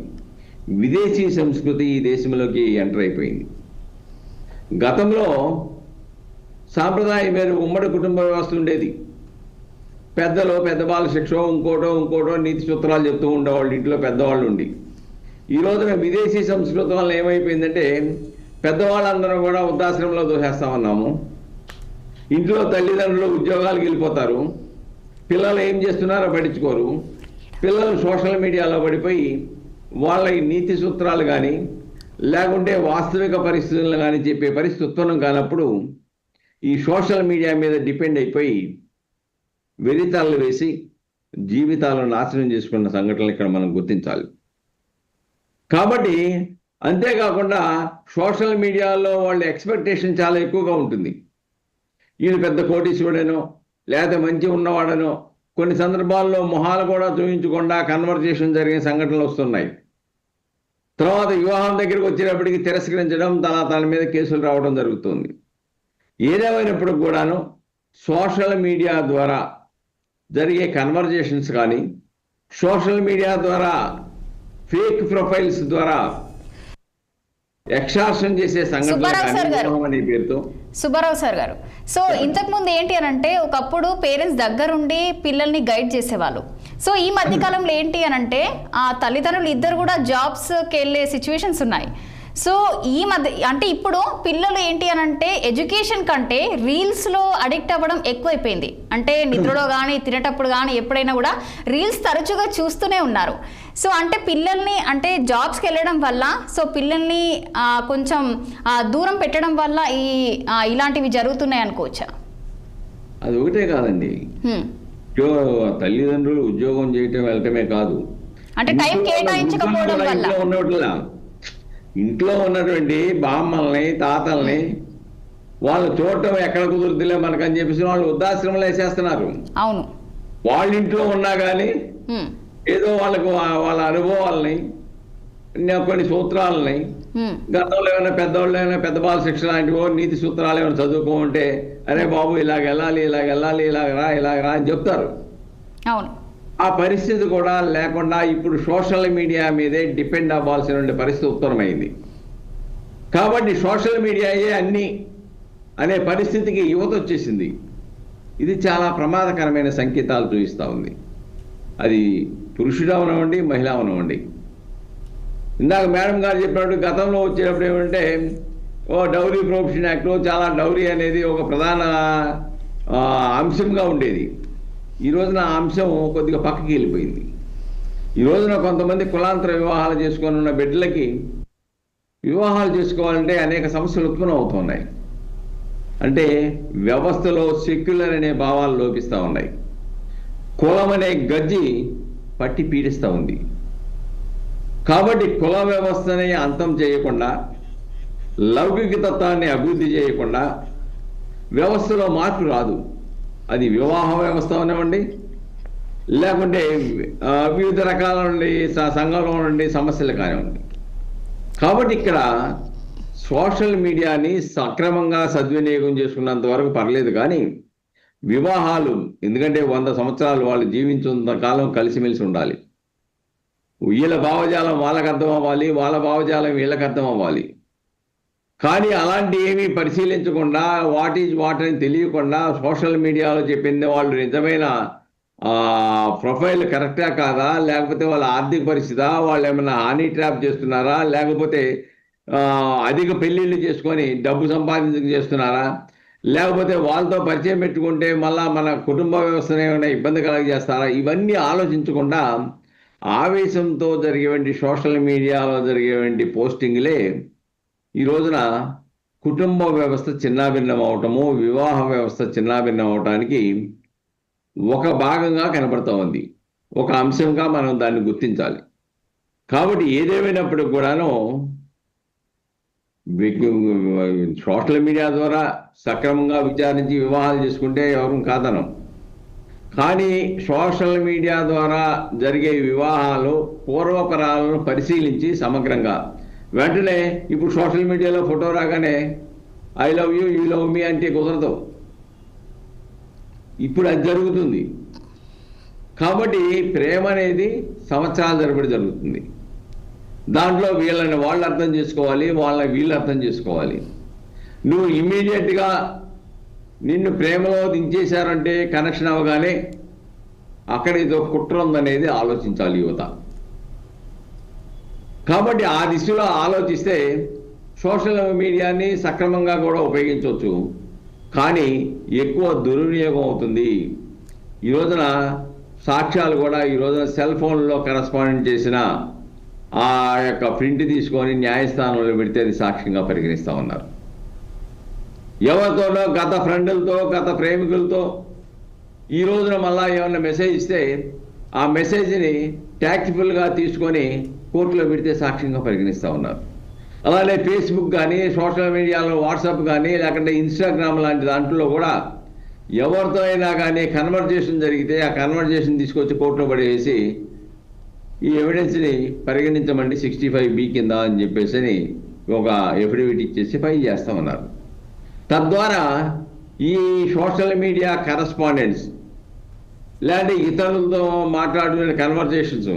విదేశీ సంస్కృతి ఈ దేశంలోకి ఎంటర్ అయిపోయింది. గతంలో సాంప్రదాయం వేరు, ఉమ్మడి కుటుంబ వ్యవస్థ ఉండేది. పెద్దలు పెద్దవాళ్ళ శిక్ష ఇంకోటో నీతి సూత్రాలు చెప్తూ ఉండేవాళ్ళు ఇంట్లో పెద్దవాళ్ళు ఉండి. ఈ రోజున విదేశీ సంస్కృతి వల్ల ఏమైపోయిందంటే పెద్దవాళ్ళందరూ కూడా వృద్ధాశ్రమంలో దోసేస్తా ఉన్నాము. ఇంట్లో తల్లిదండ్రులు ఉద్యోగాలకు వెళ్ళిపోతారు, పిల్లలు ఏం చేస్తున్నారో పట్టించుకోరు. పిల్లలు సోషల్ మీడియాలో పడిపోయి వాళ్ళ నీతి సూత్రాలు కానీ లేకుంటే వాస్తవిక పరిస్థితులను కానీ చెప్పే పరిస్థితి ఉత్పన్నం కానప్పుడు ఈ సోషల్ మీడియా మీద డిపెండ్ అయిపోయి వెరితాళ్ళు వేసి జీవితాలను నాశనం చేసుకున్న సంఘటనలు ఇక్కడ మనం గుర్తించాలి. కాబట్టి అంతేకాకుండా సోషల్ మీడియాలో వాళ్ళ ఎక్స్పెక్టేషన్ చాలా ఎక్కువగా ఉంటుంది. వీళ్ళు పెద్ద కోటీశ్వరుడనో లేదా మంచి ఉన్నవాడనో, కొన్ని సందర్భాల్లో మొహాలు కూడా చూపించకుండా కన్వర్జేషన్ జరిగిన సంఘటనలు వస్తున్నాయి. తర్వాత వివాహం దగ్గరికి వచ్చేటప్పటికి తిరస్కరించడం, తన మీద కేసులు రావడం జరుగుతుంది. ఏదేమైనప్పుడు కూడాను సోషల్ మీడియా ద్వారా జరిగే కన్వర్జేషన్స్ కానీ, సోషల్ మీడియా ద్వారా ఫేక్ ప్రొఫైల్స్ ద్వారా ఎక్స్ట్రాక్షన్ చేసే సంఘటన పేరుతో. సుబ్బారావు సార్ గారు, సో ఇంతకుముందు ఏంటి అని అంటే ఒకప్పుడు పేరెంట్స్ దగ్గరుండి పిల్లల్ని గైడ్ చేసేవాళ్ళు. సో ఈ మధ్యకాలంలో ఏంటి అని అంటే ఆ తల్లిదండ్రులు ఇద్దరు కూడా జాబ్స్కి వెళ్ళే సిచ్యువేషన్స్ ఉన్నాయి. సో ఈ మధ్య అంటే ఇప్పుడు పిల్లలు ఏంటి అని అంటే ఎడ్యుకేషన్ కంటే రీల్స్లో అడిక్ట్ అవ్వడం ఎక్కువైపోయింది. అంటే నిద్రలో కానీ తినేటప్పుడు కానీ ఎప్పుడైనా కూడా రీల్స్ తరచుగా చూస్తూనే ఉన్నారు. సో అంటే పిల్లల్ని అంటే జాబ్స్కి వెళ్ళడం వల్ల సో పిల్లల్ని కొంచెం దూరం పెట్టడం వల్ల ఇలాంటివి జరుగుతున్నాయి అనుకోవచ్చా? అది ఒకటే కాదండి, తల్లిదండ్రులు ఉద్యోగం చేయటం వెళ్ళటమే కాదు, అంటే టైం కేటాయించకపోవడం వల్ల ఇంట్లో ఉన్నటువంటి బామ్మల్ని తాతల్ని వాళ్ళు చూడటం ఎక్కడ కుదురుతులే మనకని చెప్పేసి వాళ్ళు వృద్ధాశ్రమంలో వేసేస్తున్నారు. అవును, వాళ్ళ ఇంట్లో ఉన్నా కానీ ఏదో వాళ్ళకు వాళ్ళ అనుభవాలని కొన్ని సూత్రాలని గతంలో ఏమైనా పెద్దవాళ్ళు ఏమైనా పెద్ద బాల శిక్ష లాంటివో నీతి సూత్రాలు ఏమైనా చదువుకోమంటే అరే బాబు ఇలాగ వెళ్ళాలి ఇలాగ వెళ్ళాలి ఇలాగ రా అని చెప్తారు. అవును, ఆ పరిస్థితి కూడా లేకుండా ఇప్పుడు సోషల్ మీడియా మీదే డిపెండ్ అవ్వాల్సిన పరిస్థితి ఉత్తరమైంది. కాబట్టి సోషల్ మీడియాయే అన్ని అనే పరిస్థితికి యువత వచ్చేసింది. ఇది చాలా ప్రమాదకరమైన సంకేతాలు చూపిస్తూ ఉంది. అది పురుషుడు అవనివ్వండి, మహిళ అవనివ్వండి. ఇందాక మేడం గారు చెప్పినట్టు గతంలో వచ్చేటప్పుడు ఏమంటే డౌరీ ప్రొహిబిషన్ యాక్ట్లో చాలా డౌరీ అనేది ఒక ప్రధాన అంశంగా ఉండేది. ఈ రోజున ఆ అంశం కొద్దిగా పక్కకి వెళ్ళిపోయింది. ఈ రోజున కొంతమంది కులాంతర వివాహాలు చేసుకొని ఉన్న బిడ్డలకి వివాహాలు చేసుకోవాలంటే అనేక సమస్యలు ఉత్పన్నం అవుతున్నాయి. అంటే వ్యవస్థలో సెక్యులర్ అనే భావాలు లోపిస్తూ ఉన్నాయి. కులం అనే గజ్జి పట్టి పీడిస్తూ ఉంది. కాబట్టి కుల వ్యవస్థని అంతం చేయకుండా, లౌకిక తత్వాన్ని అభివృద్ధి చేయకుండా వ్యవస్థలో మార్పు రాదు. అది వివాహ వ్యవస్థ అనివ్వండి, లేకుంటే వివిధ రకాల నుండి సంఘంలో నుండి సమస్యలు కానివ్వండి. కాబట్టి ఇక్కడ సోషల్ మీడియాని సక్రమంగా సద్వినియోగం చేసుకున్నంత వరకు పర్లేదు. కానీ వివాహాలు, ఎందుకంటే 100 సంవత్సరాలు వాళ్ళు జీవించున్నంత కాలం కలిసిమెలిసి ఉండాలి. వీళ్ళ భావజాలం వాళ్ళకి అర్థం అవ్వాలి, వాళ్ళ భావజాలం వీళ్ళకి అర్థం అవ్వాలి. కానీ అలాంటి ఏమీ పరిశీలించకుండా వాట్ ఈజ్ వాట్ అని తెలియకుండా సోషల్ మీడియాలో చెప్పింది వాళ్ళు నిజమైన ప్రొఫైల్ కరెక్టా కాదా, లేకపోతే వాళ్ళ ఆర్థిక పరిస్థితి, వాళ్ళు ఏమైనా హానీ ట్రాప్ చేస్తున్నారా, లేకపోతే అధిక పెళ్ళిళ్ళు చేసుకొని డబ్బు చేస్తున్నారా, లేకపోతే వాళ్ళతో పరిచయం పెట్టుకుంటే మళ్ళా మన కుటుంబ వ్యవస్థను ఏమైనా ఇబ్బంది కలగజేస్తారా, ఇవన్నీ ఆలోచించకుండా ఆవేశంతో జరిగేటువంటి సోషల్ మీడియాలో జరిగేటువంటి పోస్టింగ్లే ఈ రోజున కుటుంబ వ్యవస్థ చిన్నాభిన్నం అవటము, వివాహ వ్యవస్థ చిన్నాభిన్నం అవటానికి ఒక భాగంగా కనబడుతూ ఉంది. ఒక అంశంగా మనం దాన్ని గుర్తించాలి. కాబట్టి ఏదేమైనప్పుడు కూడాను సోషల్ మీడియా ద్వారా సక్రమంగా విచారించి వివాహాలు చేసుకుంటే ఎవరు కాదనం. కానీ సోషల్ మీడియా ద్వారా జరిగే వివాహాలు పూర్వపరాలను పరిశీలించి సమగ్రంగా వెంటనే ఇప్పుడు సోషల్ మీడియాలో ఫోటో రాగానే I love you, you love మీ అంటే కుదరదు. ఇప్పుడు అది జరుగుతుంది. కాబట్టి ప్రేమ అనేది సంవత్సరాల తరబడి జరుగుతుంది. దాంట్లో వీళ్ళని వాళ్ళు అర్థం చేసుకోవాలి, వాళ్ళని వీళ్ళు అర్థం చేసుకోవాలి. నువ్వు ఇమ్మీడియట్గా నిన్ను ప్రేమలో దించేశారంటే కనెక్షన్ అవ్వగానే అక్కడ ఏదో కుట్ర ఉందనేది ఆలోచించాలి యువత. కాబట్టి ఆ దిశలో ఆలోచిస్తే సోషల్ మీడియాని సక్రమంగా కూడా ఉపయోగించవచ్చు. కానీ ఎక్కువ దుర్వినియోగం అవుతుంది. ఈ రోజున సాక్ష్యాలు కూడా ఈ రోజున సెల్ ఫోన్లో కరస్పాండెంట్ చేసిన ఆ యొక్క ప్రింట్ తీసుకొని న్యాయస్థానంలో పెడితే అది సాక్ష్యంగా పరిగణిస్తూ ఉన్నారు. ఎవరితోనో గత ఫ్రెండ్లతో, గత ప్రేమికులతో ఈ రోజున మళ్ళా ఏమన్నా మెసేజ్ ఇస్తే ఆ మెసేజ్ని ట్యాక్టిఫుల్గా తీసుకొని కోర్టులో పెడితే సాక్ష్యంగా పరిగణిస్తూ ఉన్నారు. అలానే ఫేస్బుక్ కానీ, సోషల్ మీడియాలో వాట్సాప్ కానీ, లేకుంటే ఇన్స్టాగ్రామ్ లాంటి దాంట్లో కూడా ఎవరితో అయినా కానీ కన్వర్జేషన్ జరిగితే ఆ కన్వర్జేషన్ తీసుకొచ్చి కోర్టులో పడేసి ఈ ఎవిడెన్స్ని పరిగణించమండి 65B కింద అని చెప్పేసి ఒక ఎఫిడవిట్ ఇచ్చేసి ఫైల్ చేస్తూ ఉన్నారు. తద్వారా ఈ సోషల్ మీడియా కరస్పాండెంట్స్ లేదంటే ఇతరులతో మాట్లాడుకునే కన్వర్జేషన్స్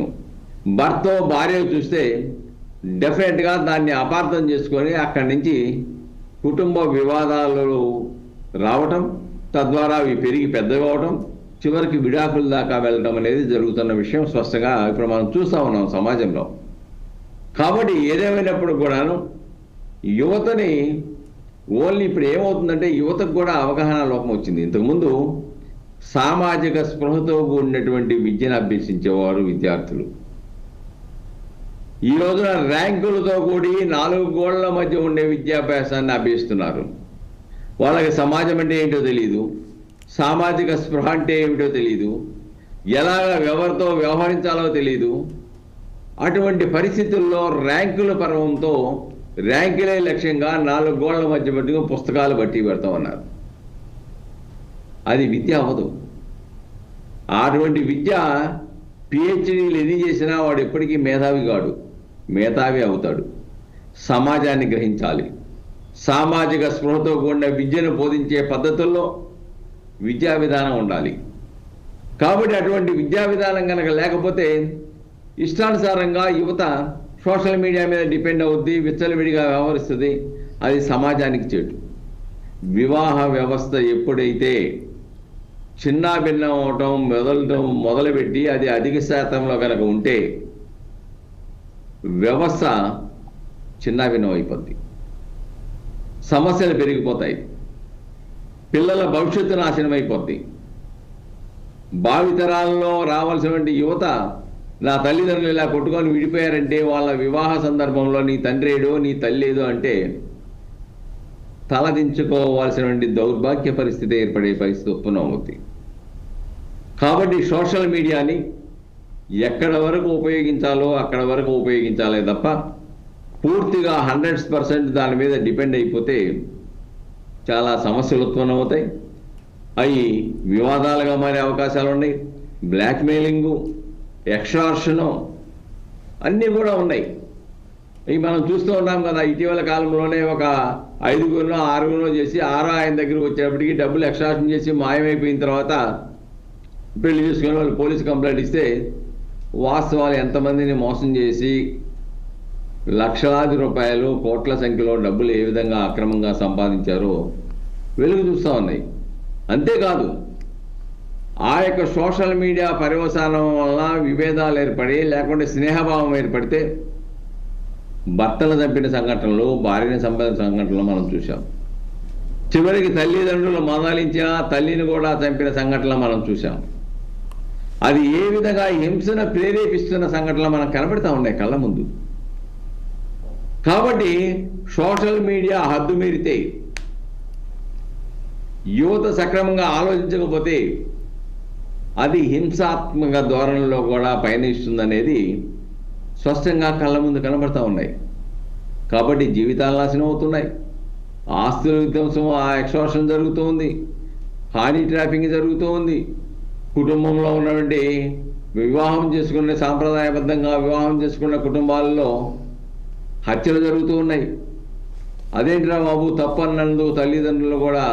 భర్త భార్య చూస్తే డెఫినెట్గా దాన్ని అపార్థం చేసుకొని అక్కడి నుంచి కుటుంబ వివాదాలు రావటం, తద్వారా అవి పెరిగి పెద్దగా అవటం, చివరికి విడాకుల దాకా వెళ్ళడం అనేది జరుగుతున్న విషయం స్పష్టంగా ఇప్పుడు మనం చూస్తూ ఉన్నాం సమాజంలో. కాబట్టి ఏదేమైనప్పుడు కూడాను యువతని ఓన్లీ ఇప్పుడు ఏమవుతుందంటే యువతకు కూడా అవగాహన లోపం వచ్చింది. ఇంతకుముందు సామాజిక స్పృహతో కూడినటువంటి విద్యను అభ్యసించేవారు విద్యార్థులు. ఈ రోజున ర్యాంకులతో కూడి 4 గోళ్ల మధ్య ఉండే విద్యాభ్యాసాన్ని అభ్యసిస్తున్నారు. వాళ్ళకి సమాజం అంటే ఏంటో తెలియదు, సామాజిక స్పృహ అంటే ఏమిటో తెలియదు, ఎలాగ ఎవరితో వ్యవహరించాలో తెలియదు. అటువంటి పరిస్థితుల్లో ర్యాంకుల పర్వంతో ర్యాంకులే లక్ష్యంగా 4 గోళ్ల మధ్య పెట్టుకుని పుస్తకాలు బట్టి పెడతా ఉన్నారు. అది విద్య అవ్వదు. అటువంటి విద్య పిహెచ్డీలు ఎన్ని చేసినా వాడు ఎప్పటికీ మేధావి కాడు, మేధావి అవుతాడు. సమాజాన్ని గ్రహించాలి. సామాజిక స్పృహతో కూడిన విద్యను బోధించే పద్ధతుల్లో విద్యా విధానం ఉండాలి. కాబట్టి అటువంటి విద్యా విధానం కనుక లేకపోతే ఇష్టానుసారంగా యువత సోషల్ మీడియా మీద డిపెండ్ అవుద్ది, విచ్చలవిడిగా వ్యవహరిస్తుంది. అది సమాజానికి చెడు. వివాహ వ్యవస్థ ఎప్పుడైతే చిన్నాభిన్నం అవటం మొదలుపెట్టి అది అధిక శాతంలో కనుక ఉంటే వ్యవస్థ చిన్నాభిన్నం అయిపోద్ది, సమస్యలు పెరిగిపోతాయి, పిల్లల భవిష్యత్తు నాశనం అయిపోద్ది. భావితరాల్లో రావాల్సినటువంటి యువత నా తల్లిదండ్రులు ఇలా కొట్టుకొని విడిపోయారంటే వాళ్ళ వివాహ సందర్భంలో నీ తండ్రి ఏదో నీ తల్లి ఏదో అంటే తలదించుకోవాల్సినటువంటి దౌర్భాగ్య పరిస్థితి ఏర్పడే పరిస్థితి ఉత్పన్నమవుతుంది. కాబట్టి సోషల్ మీడియాని ఎక్కడ వరకు ఉపయోగించాలో అక్కడ వరకు ఉపయోగించాలే తప్ప పూర్తిగా 100% దాని మీద డిపెండ్ అయిపోతే చాలా సమస్యలు ఉత్పన్నమవుతాయి. అవి వివాదాలుగా మారే అవకాశాలు ఉన్నాయి. బ్లాక్మెయిలింగు, ఎక్స్టార్షను అన్నీ కూడా ఉన్నాయి. ఇవి మనం చూస్తూ ఉన్నాం కదా. ఇటీవల కాలంలోనే ఒక 5గురినో 6గురినో చేసి ఆయన దగ్గరికి వచ్చేటప్పటికి డబ్బులు ఎక్స్టార్షన్ చేసి మాయమైపోయిన తర్వాత పెళ్లి చేసుకుని వాళ్ళు పోలీసు కంప్లైంట్ ఇస్తే వాస్తవాలు ఎంతమందిని మోసం చేసి లక్షలాది రూపాయలు, కోట్ల సంఖ్యలో డబ్బులు ఏ విధంగా అక్రమంగా సంపాదించారో వెలుగు చూస్తూ ఉన్నాయి. అంతేకాదు ఆ యొక్క సోషల్ మీడియా పర్యవసానం వల్ల విభేదాలు ఏర్పడి లేకుంటే స్నేహభావం ఏర్పడితే భర్తను చంపిన సంఘటనలు, భార్యను చంపిన సంఘటనలు మనం చూసాం. చివరికి తల్లిదండ్రులు మందలించిన తల్లిని కూడా చంపిన సంఘటనలు మనం చూసాం. అది ఏ విధంగా హింసను ప్రేరేపిస్తున్న సంఘటనలు మనకు కనబడతా ఉన్నాయి కళ్ళ ముందు. కాబట్టి సోషల్ మీడియా హద్దు మీరితే, యువత సక్రమంగా ఆలోచించకపోతే అది హింసాత్మక ధోరణిలో కూడా పయనిస్తుందనేది స్పష్టంగా కళ్ళ ముందు కనబడతా ఉన్నాయి. కాబట్టి జీవితాలు నాశనం అవుతున్నాయి, ఆస్తుల విధ్వంసం, ఆ ఎక్స్టార్షన్ జరుగుతూ ఉంది, హానీ ట్రాపింగ్ జరుగుతూ ఉంది. కుటుంబంలో ఉన్నటువంటి వివాహం చేసుకునే సాంప్రదాయబద్ధంగా వివాహం చేసుకున్న కుటుంబాలలో హత్యలు జరుగుతూ ఉన్నాయి. అదేంటిరా బాబు తప్పు అన్నందుకు తల్లిదండ్రులు కూడా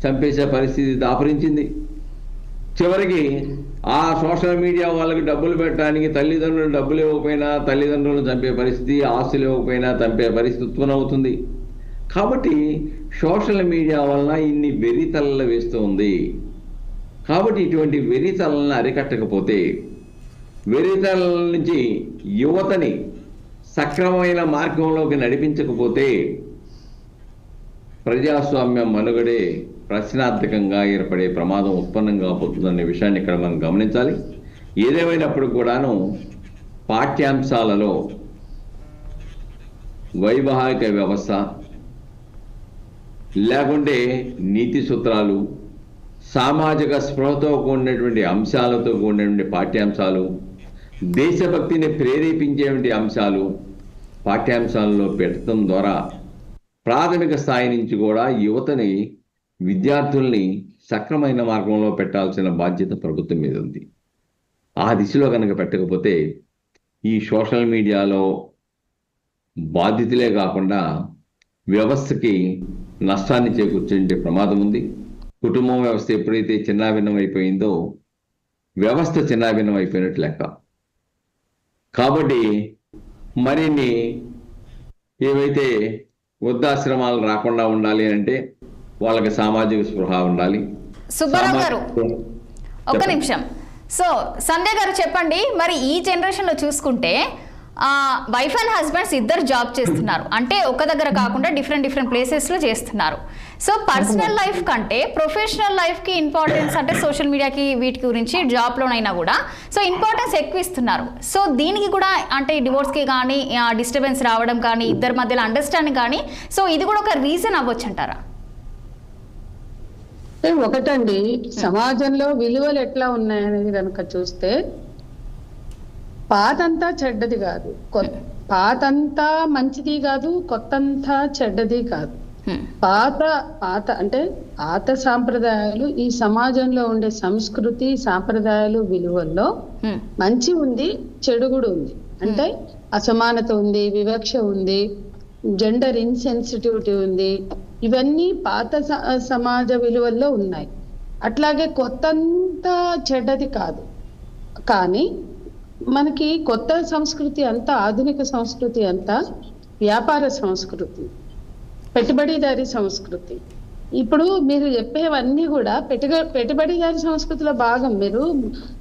చంపేసే పరిస్థితి దాపురించింది. చివరికి ఆ సోషల్ మీడియా వాళ్ళకి డబ్బులు పెట్టడానికి తల్లిదండ్రులు డబ్బులు ఇవ్వకపోయినా తల్లిదండ్రులను చంపే పరిస్థితి, ఆస్తులు ఇవ్వకపోయినా చంపే పరిస్థితి ఉత్పన్నమవుతుంది. కాబట్టి సోషల్ మీడియా వలన ఇన్ని వెర్రితలలు వేస్తూ ఉంది. కాబట్టి ఇటువంటి వెర్రితలను అరికట్టకపోతే, వెర్రితల నుంచి యువతని సక్రమమైన మార్గంలోకి నడిపించకపోతే ప్రజాస్వామ్యం మనుగడే ప్రశ్నార్థకంగా ఏర్పడే ప్రమాదం ఉత్పన్నం కాబోతుందనే విషయాన్ని ఇక్కడ మనం గమనించాలి. ఏదేమైనప్పుడు కూడాను పాఠ్యాంశాలలో వైవాహిక వ్యవస్థ లేకుంటే నీతి సూత్రాలు, సామాజిక స్పృహతో కూడినటువంటి అంశాలతో కూడినటువంటి పాఠ్యాంశాలు, దేశభక్తిని ప్రేరేపించేటువంటి అంశాలు పాఠ్యాంశాలలో పెట్టడం ద్వారా ప్రాథమిక స్థాయి నుంచి కూడా యువతని, విద్యార్థుల్ని సక్రమైన మార్గంలో పెట్టాల్సిన బాధ్యత ప్రభుత్వం మీద ఉంది. ఆ దిశలో కనుక పెట్టకపోతే ఈ సోషల్ మీడియాలో బాధితులే కాకుండా వ్యవస్థకి నష్టాన్ని చేకూర్చే ప్రమాదం ఉంది. కుటుంబం వ్యవస్థ ఎప్పుడైతే చిన్నాభిన్నం అయిపోయిందో వ్యవస్థ చిన్నాభిన్నం అయిపోయినట్లు లెక్క. కాబట్టి మరిన్ని ఏవైతే వృద్ధాశ్రమాలు రాకుండా ఉండాలి అంటే వాళ్ళకి సామాజిక స్పృహ ఉండాలి. సుబ్బారావు గారు ఒక్క నిమిషం. సో సంధ్య గారు చెప్పండి, మరి ఈ జనరేషన్లో చూసుకుంటే వైఫ్ అండ్ హస్బెండ్స్ ఇద్దరు జాబ్ చేస్తున్నారు, అంటే ఒక దగ్గర కాకుండా డిఫరెంట్ ప్లేసెస్లో చేస్తున్నారు. సో పర్సనల్ లైఫ్ కంటే ప్రొఫెషనల్ లైఫ్కి ఇంపార్టెన్స్, అంటే సోషల్ మీడియాకి వీటి గురించి జాబ్లోనైనా కూడా సో ఇంపార్టెన్స్ ఎక్కువ ఇస్తున్నారు. సో దీనికి కూడా అంటే డివోర్స్కి కానీ డిస్టర్బెన్స్ రావడం కానీ ఇద్దరి మధ్యలో అండర్స్టాండింగ్ కానీ, సో ఇది కూడా ఒక రీజన్ అవ్వచ్చు అంటారా? ఒకటండి, సమాజంలో విలువలు ఎట్లా ఉన్నాయనేది కనుక చూస్తే పాతంతా చెడ్డది కాదు, పాతంతా మంచిది కాదు, కొత్తంతా చెడ్డది కాదు. పాత పాత అంటే పాత సాంప్రదాయాలు ఈ సమాజంలో ఉండే సంస్కృతి సాంప్రదాయాలు విలువల్లో మంచి ఉంది, చెడు కూడా ఉంది. అంటే అసమానత ఉంది, వివక్ష ఉంది, జెండర్ ఇన్సెన్సిటివిటీ ఉంది. ఇవన్నీ పాత సమాజ విలువల్లో ఉన్నాయి. అట్లాగే కొత్తంతా చెడ్డది కాదు. కానీ మనకి కొత్త సంస్కృతి అంతా, ఆధునిక సంస్కృతి అంతా వ్యాపార సంస్కృతి, పెట్టుబడిదారీ సంస్కృతి. ఇప్పుడు మీరు చెప్పేవన్నీ కూడా పెట్టుబడిదారీ సంస్కృతిలో భాగం. మీరు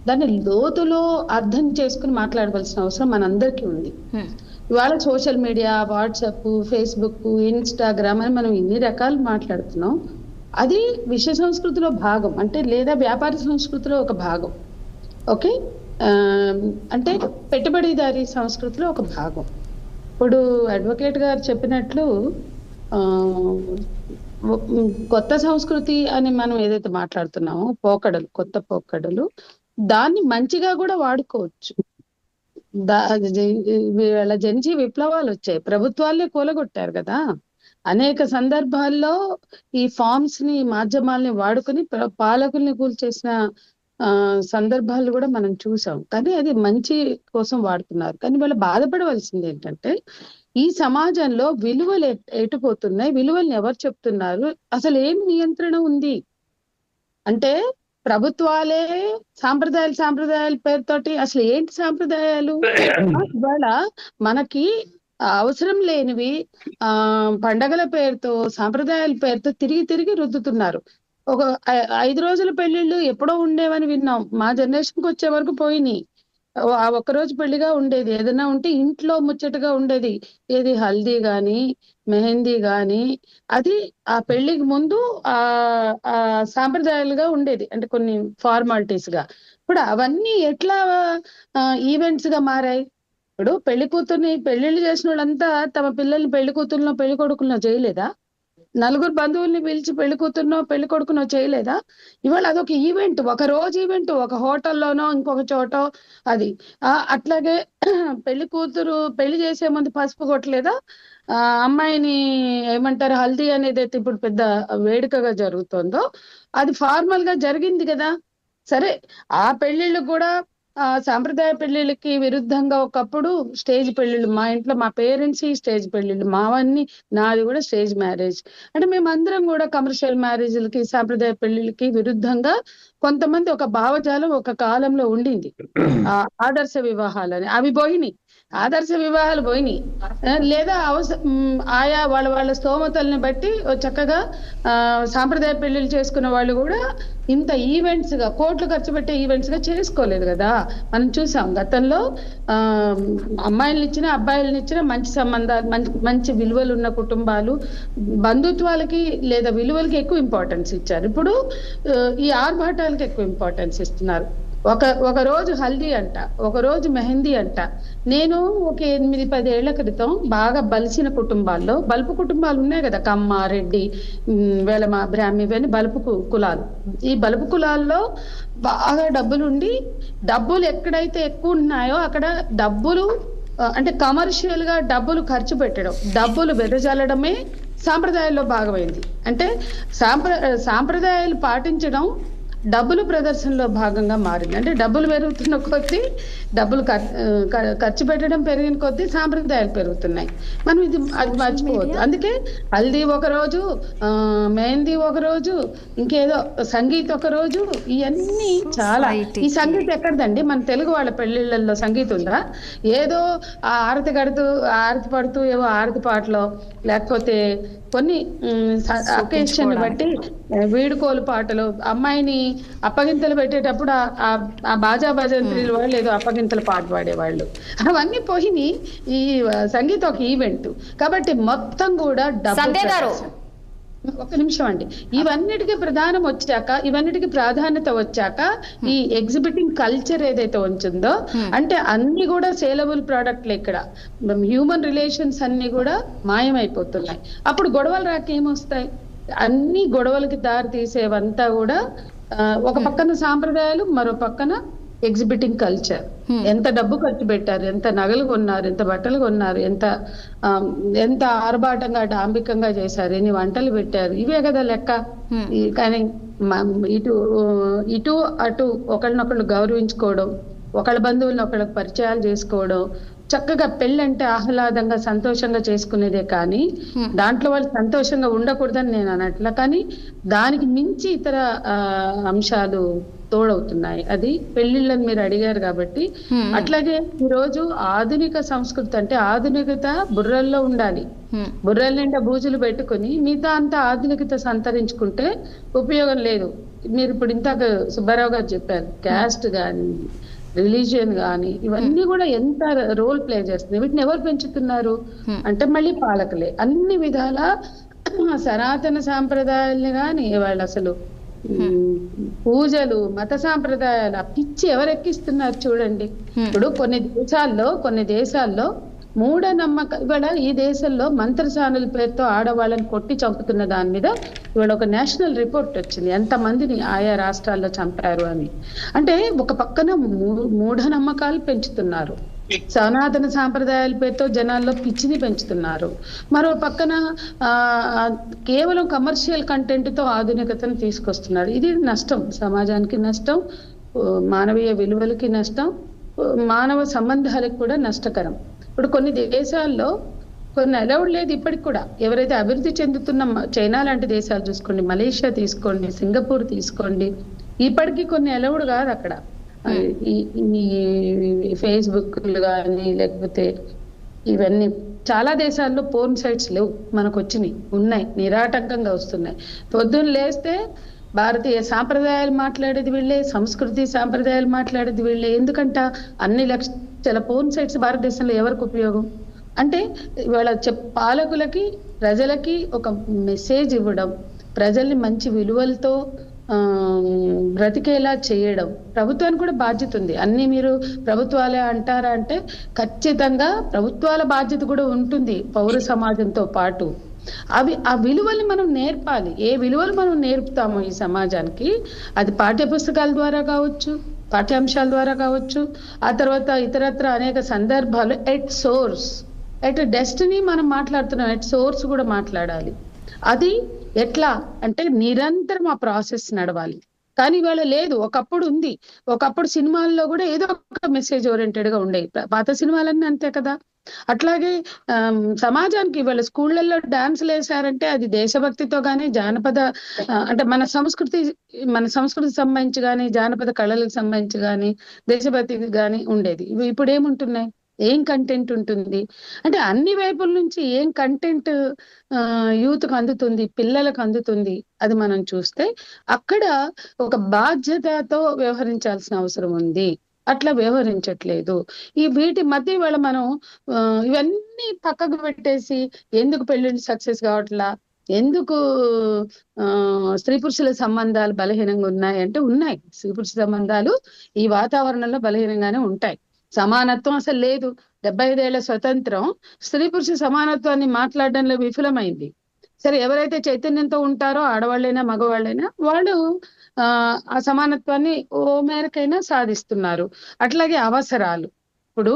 దాన్ని లోతులో అర్థం చేసుకుని మాట్లాడవలసిన అవసరం మనందరికీ ఉంది. ఇవాళ social media, WhatsApp, Facebook, Instagram అని మనం ఇన్ని రకాలు మాట్లాడుతున్నాం. అది విశ్వ సంస్కృతిలో భాగం, అంటే లేదా వ్యాపార సంస్కృతిలో ఒక భాగం. ఓకే, అంటే పెట్టుబడిదారీ సంస్కృతిలో ఒక భాగం. ఇప్పుడు అడ్వకేట్ గారు చెప్పినట్లు కొత్త సంస్కృతి అని మనం ఏదైతే మాట్లాడుతున్నామో, పోకడలు, కొత్త పోకడలు, దాన్ని మంచిగా కూడా వాడుకోవచ్చు. వీళ్ళ జంజీ విప్లవాలు వచ్చాయి, ప్రభుత్వాలే కూలగొట్టారు కదా. అనేక సందర్భాల్లో ఈ ఫార్మ్స్ ని, మాధ్యమాల్ని వాడుకుని పాలకుల్ని కూల్చేసిన సందర్భాలు కూడా మనం చూసాం. కానీ అది మంచి కోసం వాడుతున్నారు. కానీ వాళ్ళు బాధపడవలసింది ఏంటంటే, ఈ సమాజంలో విలువలు ఎటుపోతున్నాయి, విలువల్ని ఎవరు చెప్తున్నారు, అసలు ఏం నియంత్రణ ఉంది అంటే ప్రభుత్వాలే సాంప్రదాయాల పేరుతోటి. అసలు ఏంటి సాంప్రదాయాలు? ఇవాళ మనకి అవసరం లేనివి పండగల పేరుతో, సాంప్రదాయాల పేరుతో తిరిగి రుద్దుతున్నారు. ఒక 5 రోజుల పెళ్లిళ్ళు ఎప్పుడో ఉండేవని విన్నాం. మా జనరేషన్కి వచ్చే వరకు పోయినాయి. ఆ ఒక్కరోజు పెళ్లిగా ఉండేది, ఏదైనా ఉంటే ఇంట్లో ముచ్చటగా ఉండేది. ఏది హల్దీ గాని, మెహందీ గాని, అది ఆ పెళ్లికి ముందు ఆ సాంప్రదాయాలుగా ఉండేది, అంటే కొన్ని ఫార్మాలిటీస్ గా. ఇప్పుడు అవన్నీ ఎట్లా ఈవెంట్స్ గా మారాయి? ఇప్పుడు పెళ్లి కూతుర్ని, పెళ్లిళ్ళు చేసిన వాళ్ళంతా తమ పిల్లల్ని పెళ్లి కూతుర్లో పెళ్లి కొడుకుల్లో చేయలేదా? నలుగురు బంధువుల్ని పిలిచి పెళ్లి కూతురునో పెళ్లి కొడుకునో చేయలేదా? ఇవాళ అదొక ఈవెంట్, ఒక రోజు ఈవెంట్, ఒక హోటల్లోనో ఇంకొక చోటో. అది అట్లాగే పెళ్లి కూతురు పెళ్లి చేసే ముందు పసుపు కొట్టలేదా? అమ్మాయిని ఏమంటారు, హల్దీ అనేది అయితే ఇప్పుడు పెద్ద వేడుకగా జరుగుతుందో అది ఫార్మల్ గా జరిగింది కదా. సరే, ఆ పెళ్లిళ్ళు కూడా సాంప్రదాయ పెళ్లిళ్ళకి విరుద్ధంగా ఒకప్పుడు స్టేజ్ పెళ్లిళ్ళు, మా ఇంట్లో మా పేరెంట్స్ స్టేజ్ పెళ్లిళ్ళు, మావన్నీ, నాది కూడా స్టేజ్ మ్యారేజ్. అంటే మేమందరం కూడా కమర్షియల్ మ్యారేజ్లకి, సాంప్రదాయ పెళ్లిళ్ళకి విరుద్ధంగా కొంతమంది ఒక భావజాలం ఒక కాలంలో ఉండింది. ఆదర్శ వివాహాలని అవి పోయినాయి, ఆదర్శ వివాహాలు పోయినాయి. లేదా ఆయా వాళ్ళ స్తోమతల్ని బట్టి చక్కగా సాంప్రదాయ పెళ్లిళ్ళు చేసుకున్న వాళ్ళు కూడా ఇంత ఈవెంట్స్ గా, కోట్లు ఖర్చు పెట్టే ఈవెంట్స్ గా చేసుకోలేదు కదా. మనం చూసాం గతంలో అమ్మాయిలను ఇచ్చిన అబ్బాయిలను ఇచ్చిన మంచి సంబంధాలు, మంచి విలువలు ఉన్న కుటుంబాలు బంధుత్వాలకి లేదా విలువలకి ఎక్కువ ఇంపార్టెన్స్ ఇచ్చారు. ఇప్పుడు ఈ ఆర్భాటాలకి ఎక్కువ ఇంపార్టెన్స్ ఇస్తున్నారు. ఒక రోజు హల్దీ అంట, ఒక రోజు మెహందీ అంట. నేను ఒక 8-10 ఏళ్ల క్రితం బాగా బలిసిన కుటుంబాల్లో, బలుపు కుటుంబాలు ఉన్నాయి కదా, కమ్మ, రెడ్డి, వేలమ, బ్రాహ్మి, ఇవన్నీ బలుపు కులాలు. ఈ బలుపు కులాల్లో బాగా డబ్బులుండి, డబ్బులు ఎక్కడైతే ఎక్కువ ఉన్నాయో అక్కడ డబ్బులు అంటే కమర్షియల్ గా డబ్బులు ఖర్చు పెట్టడం, డబ్బులు వెదజల్లడమే సాంప్రదాయాల్లో భాగమైంది. అంటే సాంప్రదాయాలు పాటించడం డబ్బులు ప్రదర్శనలో భాగంగా మారింది. అంటే డబ్బులు పెరుగుతున్న కొద్దీ, డబ్బులు ఖర్చు పెట్టడం పెరిగిన కొద్దీ సాంప్రదాయాలు పెరుగుతున్నాయి. మనం అది మర్చిపోవద్దు. అందుకే హల్దీ ఒక రోజు, మెహందీ ఒక రోజు, ఇంకేదో సంగీత్ ఒక రోజు, ఇవన్నీ చాలా. ఈ సంగీత్ ఎక్కడదండి? మన తెలుగు వాళ్ళ పెళ్లిళ్ళల్లో సంగీతం ఉందా? ఏదో ఆ ఆరతి కడుతూ, ఆరతి పడుతూ, ఏవో ఆరతి పాటలో, లేకపోతే కొన్ని అకేషన్ బట్టి వీడుకోలు పాటలు, అమ్మాయిని అప్పగింతలు పెట్టేటప్పుడు ఆ బాజా భజంత్రీలు వాళ్ళు ఏదో అప్పగింతలు పాట పాడేవాళ్ళు. అవన్నీ పోయినాయి. ఈ సంగీతం ఒక ఈవెంట్ కాబట్టి మొత్తం కూడా ఒక నిమిషం అండి. ఇవన్నిటికీ ఇవన్నిటికీ ప్రాధాన్యత వచ్చాక ఈ ఎగ్జిబిటింగ్ కల్చర్ ఏదైతే ఉంటుందో, అంటే అన్ని కూడా సేలబుల్ ప్రోడక్ట్లు, ఇక్కడ హ్యూమన్ రిలేషన్స్ అన్ని కూడా మాయమైపోతున్నాయి. అప్పుడు గొడవలు రాక ఏమొస్తాయి? అన్ని గొడవలకి దారి తీసేవంతా కూడా ఒక పక్కన సాంప్రదాయాలు, మరో పక్కన ఎగ్జిబిటింగ్ కల్చర్. ఎంత డబ్బు ఖర్చు పెట్టారు, ఎంత నగలు కొన్నారు, ఎంత బట్టలు కొన్నారు, ఎంత ఆర్భాటంగా డాంబికంగా చేశారు, ఎన్ని వంటలు పెట్టారు, ఇవే కదా లెక్క. కానీ ఇటు ఇటు అటు ఒకళ్ళనొకళ్ళు గౌరవించుకోవడం, ఒకళ్ళ బంధువులను ఒకళ్ళకి పరిచయాలు చేసుకోవడం, చక్కగా పెళ్ళంటే ఆహ్లాదంగా సంతోషంగా చేసుకునేదే. కానీ దాంట్లో వాళ్ళు సంతోషంగా ఉండకూడదని నేను అనట్లా, కానీ దానికి మించి ఇతర అంశాలు తోడవుతున్నాయి. అది పెళ్లిళ్ళని మీరు అడిగారు కాబట్టి. అట్లాగే ఈరోజు ఆధునిక సంస్కృతి అంటే ఆధునికత బుర్రల్లో ఉండాలి. బుర్రల నిండా బూజులు పెట్టుకుని మిగతా అంతా ఆధునికత సంతరించుకుంటే ఉపయోగం లేదు. మీరు ఇప్పుడు ఇంతకు సుబ్బారావు గారు చెప్పారు, క్యాస్ట్ కానీ రిలీజియన్ కానీ ఇవన్నీ కూడా ఎంత రోల్ ప్లే చేస్తుంది. వీటిని ఎవరు పెంచుతున్నారు అంటే మళ్ళీ పాలకులే. అన్ని విధాల సనాతన సాంప్రదాయాల్ని కానీ వాళ్ళు అసలు పూజలు, మత సాంప్రదాయాలు ఆ పిచ్చి ఎవరు ఎక్కిస్తున్నారు చూడండి. ఇప్పుడు కొన్ని దేశాల్లో మూఢనమ్మక, ఇవాళ ఈ దేశంలో మంత్రసానుల పేరుతో ఆడవాళ్ళని కొట్టి చంపుతున్న దాని మీద ఇవాళ ఒక నేషనల్ రిపోర్ట్ వచ్చింది, ఎంతమందిని ఆయా రాష్ట్రాల్లో చంపారు అని. అంటే ఒక పక్కన మూఢనమ్మకాలు పెంచుతున్నారు, సనాతన సాంప్రదాయాల పేరుతో జనాల్లో పిచ్చిని పెంచుతున్నారు. మరో పక్కన కేవలం కమర్షియల్ కంటెంట్ తో ఆధునికతను తీసుకొస్తున్నారు. ఇది నష్టం, సమాజానికి నష్టం, మానవీయ విలువలకి నష్టం, మానవ సంబంధాలకు కూడా నష్టకరం. ఇప్పుడు కొన్ని దేశాల్లో కొన్ని అలౌడ్ లేదు ఇప్పటికి కూడా. ఎవరైతే అభివృద్ధి చెందుతున్న చైనా లాంటి దేశాలు చూసుకోండి, మలేషియా తీసుకోండి, సింగపూర్ తీసుకోండి, ఇప్పటికీ కొన్ని అలౌడ్ కాదు అక్కడ. ఈ ఫేస్బుక్ కానీ లేకపోతే ఇవన్నీ చాలా దేశాల్లో పోర్న్ సైట్స్ లేవు, మనకు వచ్చినాయి, ఉన్నాయి, నిరాటంకంగా వస్తున్నాయి. పొద్దున్న లేస్తే భారతీయ సాంప్రదాయాలు మాట్లాడేది వీళ్ళే, సంస్కృతి సాంప్రదాయాలు మాట్లాడేది వీళ్ళే. ఎందుకంట అన్ని లక్షల పోర్న్ సైట్స్ భారతదేశంలో ఎవరికి ఉపయోగం అంటే ఇవాళ పాలకులకి ప్రజలకి ఒక మెసేజ్ ఇవ్వడం, ప్రజల్ని మంచి విలువలతో బ్రతికేలా చేయడం ప్రభుత్వానికి కూడా బాధ్యత ఉంది. అన్ని మీరు ప్రభుత్వాలే అంటారా అంటే ఖచ్చితంగా ప్రభుత్వాల బాధ్యత కూడా ఉంటుంది పౌర సమాజంతో పాటు. ఆ విలువలు మనం నేర్పాలి. ఏ విలువలు మనం నేర్పుతామో ఈ సమాజానికి, అది పాఠ్య పుస్తకాల ద్వారా కావచ్చు, పాఠ్యాంశాల ద్వారా కావచ్చు, ఆ తర్వాత ఇతరత్ర అనేక సందర్భాలు ఎట్ డెస్టినీ మనం మాట్లాడుతున్నాం, ఎట్ సోర్స్ కూడా మాట్లాడాలి. అది ఎట్లా అంటే నిరంతరం ఆ ప్రాసెస్ నడవాలి. కానీ ఇవాళ లేదు, ఒకప్పుడు ఉంది. ఒకప్పుడు సినిమాల్లో కూడా ఏదో ఒక మెసేజ్ ఓరియంటెడ్ గా ఉండేవి, పాత సినిమాలన్నీ అంతే కదా. అట్లాగే సమాజానికి ఇవాళ స్కూళ్ళల్లో డాన్సులు వేసారంటే అది దేశభక్తితో కానీ జానపద అంటే మన సంస్కృతికి సంబంధించి కానీ జానపద కళలకు సంబంధించి కానీ దేశభక్తికి కానీ ఉండేది. ఇప్పుడు ఏముంటున్నాయి, ఏం కంటెంట్ ఉంటుంది అంటే అన్ని వైపుల నుంచి ఏం కంటెంట్ యూత్కి అందుతుంది, పిల్లలకు అందుతుంది, అది మనం చూస్తే అక్కడ ఒక బాధ్యతతో వ్యవహరించాల్సిన అవసరం ఉంది. అట్లా వ్యవహరించట్లేదు. వీటి మధ్య ఇవాళ మనం ఇవన్నీ పక్కకు పెట్టేసి ఎందుకు పెళ్లిళ్ళు సక్సెస్ కావట్లా, ఎందుకు స్త్రీ పురుషుల సంబంధాలు బలహీనంగా ఉన్నాయి అంటే ఉన్నాయి. స్త్రీ పురుష సంబంధాలు ఈ వాతావరణంలో బలహీనంగానే ఉంటాయి. సమానత్వం అసలు లేదు. 75 ఏళ్ల స్వతంత్రం స్త్రీ పురుష సమానత్వాన్ని మాట్లాడడంలో విఫలమైంది. సరే, ఎవరైతే చైతన్యంతో ఉంటారో ఆడవాళ్ళైనా మగవాళ్ళైనా వాళ్ళు ఆ సమానత్వాన్ని ఓ మేరకైనా సాధిస్తున్నారు. అట్లాగే అవసరాలు, ఇప్పుడు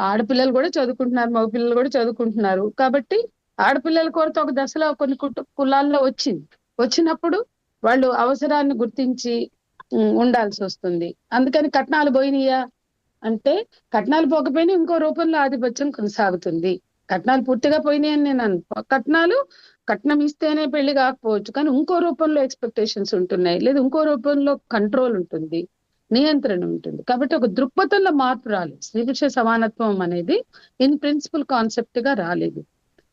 ఆడపిల్లలు కూడా చదువుకుంటున్నారు, మగపిల్లలు కూడా చదువుకుంటున్నారు. కాబట్టి ఆడపిల్లల కొరత ఒక దశలో కొన్ని కులాల్లో వచ్చినప్పుడు వాళ్ళు అవసరాన్ని గుర్తించి ఉండాల్సి వస్తుంది. అందుకని కట్నాలు పోయినాయా అంటే కట్నాలు పోకపోయినా ఇంకో రూపంలో ఆధిపత్యం కొనసాగుతుంది. కట్నాలు పూర్తిగా పోయినాయి అని నేను కట్నం ఇస్తేనే పెళ్లి కాకపోవచ్చు, కానీ ఇంకో రూపంలో ఎక్స్పెక్టేషన్స్ ఉంటున్నాయి, లేదా ఇంకో రూపంలో కంట్రోల్ ఉంటుంది, నియంత్రణ ఉంటుంది. కాబట్టి ఒక దృక్పథంలో మార్పు రాలేదు. స్త్రీ పురుష సమానత్వం అనేది ఇన్ ప్రిన్సిపల్ కాన్సెప్ట్ గా రాలేదు.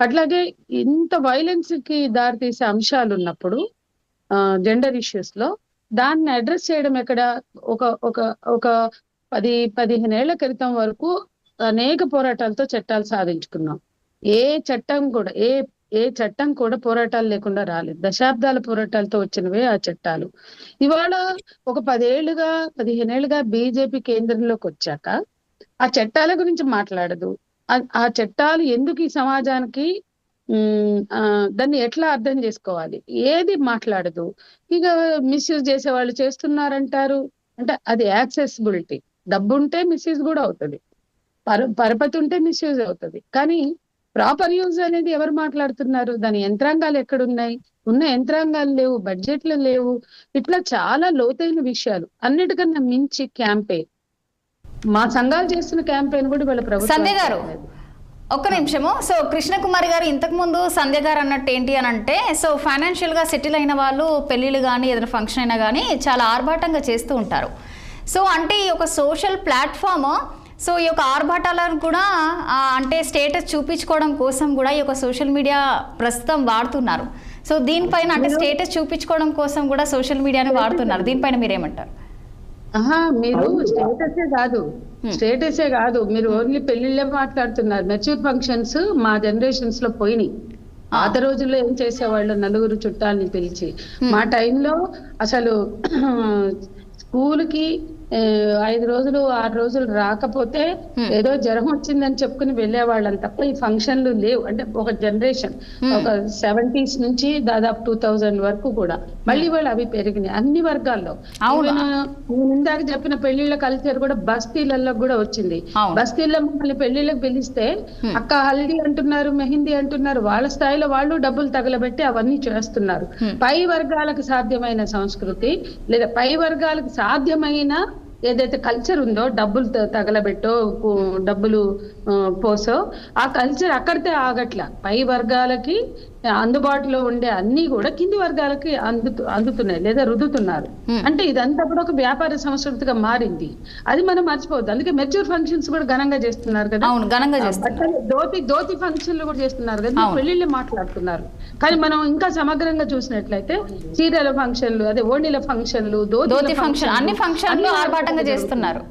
అట్లాగే ఇంత వైలెన్స్ కి దారితీసే అంశాలు ఉన్నప్పుడు జెండర్ ఇష్యూస్ లో దాన్ని అడ్రస్ చేయడం ఎక్కడ, ఒక 10-15 ఏళ్ల క్రితం వరకు అనేక పోరాటాలతో చట్టాలు సాధించుకున్నాం. ఏ చట్టం కూడా పోరాటాలు లేకుండా రాలేదు. దశాబ్దాల పోరాటాలతో వచ్చినవే ఆ చట్టాలు. ఇవాళ ఒక 15 ఏళ్లుగా బీజేపీ కేంద్రంలోకి వచ్చాక ఆ చట్టాల గురించి మాట్లాడదు. ఆ చట్టాలు ఎందుకు ఈ సమాజానికి దాన్ని ఎట్లా అర్థం చేసుకోవాలి, ఏది మాట్లాడదు. ఇక మిస్యూజ్ చేసే వాళ్ళు చేస్తున్నారంటారు. అంటే అది యాక్సెసిబిలిటీ. డబ్బు ఉంటే మిస్యూజ్ కూడా అవుతుంది, పరపతి ఉంటే మిస్యూజ్ అవుతుంది. కానీ ప్రాపర్ యూజ్ అనేది ఎవరు మాట్లాడుతున్నారు? దాని యంత్రాంగాలు ఎక్కడున్నాయి? ఉన్న యంత్రాంగాలు లేవు, బడ్జెట్లు లేవు. ఇట్లా చాలా లోతైన విషయాలు. అన్నిటికన్నా మించి క్యాంపెయిన్, మా సంఘాలు చేస్తున్న క్యాంపెయిన్ కూడా వాళ్ళ సంధ్య గారు ప్రభుత్వం ఒక్క నిమిషము. సో కృష్ణకుమారి గారు ఇంతకు ముందు సంధ్య గారు అన్నట్టు ఏంటి అని అంటే, సో ఫైనాన్షియల్గా సెటిల్ అయిన వాళ్ళు పెళ్ళిళ్ళు కానీ ఏదైనా ఫంక్షన్ అయినా కానీ చాలా ఆర్భాటంగా చేస్తూ ఉంటారు. సో అంటే ఈ యొక్క సోషల్ ప్లాట్ఫామ్, సో ఈ యొక్క ఆర్భాటాలను కూడా అంటే స్టేటస్ చూపించుకోవడం కోసం కూడా ఈ యొక్క సోషల్ మీడియా ప్రస్తుతం వాడుతున్నారు. సో దీనిపైన అంటే స్టేటస్ చూపించుకోవడం కోసం కూడా సోషల్ మీడియాని వాడుతున్నారు. దీనిపైన మీరేమంటారు? మీరు స్టేటసే కాదు, మీరు ఓన్లీ పెళ్లిళ్ళే మాట్లాడుతున్నారు. మెచ్యూర్ ఫంక్షన్స్ మా జనరేషన్స్ లో పోయినాయి. పాత రోజుల్లో ఏం చేసేవాళ్ళు, నలుగురు చుట్టాలని పిలిచి. మా టైంలో అసలు స్కూల్కి 5 రోజులు 6 రోజులు రాకపోతే ఏదో జ్వరం వచ్చిందని చెప్పుకుని వెళ్ళేవాళ్ళం తప్ప ఈ ఫంక్షన్లు లేవు. అంటే ఒక జనరేషన్, ఒక 70s నుంచి దాదాపు 2000 వరకు కూడా. మళ్ళీ వాళ్ళు అవి పెరిగినాయి అన్ని వర్గాల్లో. ఇందాక చెప్పిన పెళ్లిళ్ళ కల్చర్ కూడా బస్తీలలో కూడా వచ్చింది. బస్తీల్లో మమ్మల్ని పెళ్లిళ్ళకి పిలిస్తే అక్క హల్దీ అంటున్నారు, మెహిందీ అంటున్నారు. వాళ్ళ స్థాయిలో వాళ్ళు డబ్బులు తగలబెట్టి అవన్నీ చేస్తున్నారు. పై వర్గాలకు సాధ్యమైన సంస్కృతి లేదా పై వర్గాలకు సాధ్యమైన ఏదైతే కల్చర్ ఉందో, డబ్బులు తగలబెట్టో డబ్బులు పోసో, ఆ కల్చర్ అక్కడితే ఆగట్ల. పై వర్గాలకి అందుబాటులో ఉండే అన్ని కూడా కింది వర్గాలకి అందుతున్నాయి లేదా రుద్దుతున్నారు. అంటే ఇదంతా కూడా ఒక వ్యాపార సంస్కృతిగా మారింది. అది మనం మర్చిపోవద్దు. అందుకే మెచ్యూర్ ఫంక్షన్స్ కూడా ఘనంగా చేస్తున్నారు కదా, ధోతి ఫంక్షన్లు కూడా చేస్తున్నారు కదా, పెళ్లిళ్ళు మాట్లాడుతున్నారు. కానీ మనం ఇంకా సమగ్రంగా చూసినట్లయితే చీరల ఫంక్షన్లు, అదే ఓణీల ఫంక్షన్లు, ధోతి ఫంక్షన్, అన్ని ఫంక్షన్లు ఆర్భాటంగా చేస్తున్నారు.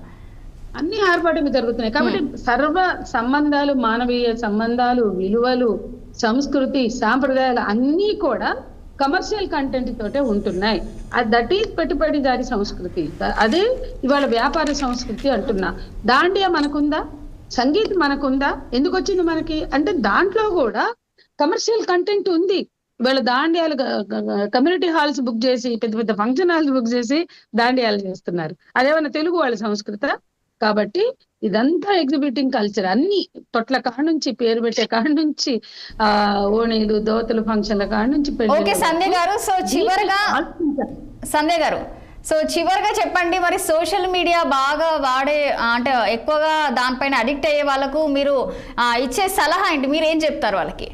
అన్ని ఆర్భాటంగా జరుగుతున్నాయి. కాబట్టి సర్వ సంబంధాలు, మానవీయ సంబంధాలు, విలువలు, సంస్కృతి, సాంప్రదాయాలు అన్నీ కూడా కమర్షియల్ కంటెంట్ తోటే ఉంటున్నాయి. దట్ ఈజ్ పెట్టుబడిదారి సంస్కృతి. అదే ఇవాళ వ్యాపార సంస్కృతి అంటున్నా. దాండియా మనకుందా? సంగీతం మనకుందా? ఎందుకు వచ్చింది మనకి అంటే దాంట్లో కూడా కమర్షియల్ కంటెంట్ ఉంది. వీళ్ళ దాండియాలు కమ్యూనిటీ హాల్స్ బుక్ చేసి, పెద్ద పెద్ద ఫంక్షన్ హాల్స్ బుక్ చేసి దాండియాలు చేస్తున్నారు. అదేమన్నా తెలుగు వాళ్ళ సంస్కృత? కాబట్టి ఇదంతా ఎగ్జిబిటింగ్ కల్చర్. అన్ని తొట్ల కాడ నుంచి, పేరు పెట్టే కాడ నుంచి, ఓణీలు, దోతలు ఫంక్షన్ల కాడ నుంచి. ఓకే సంధ్య గారు, సో చివరిగా సంధ్య గారు, సో చివరిగా చెప్పండి, మరి సోషల్ మీడియా బాగా వాడే అంటే ఎక్కువగా దానిపైన అడిక్ట్ అయ్యే వాళ్ళకు మీరు ఇచ్చే సలహా ఏంటి? మీరు ఏం చెప్తారు వాళ్ళకి?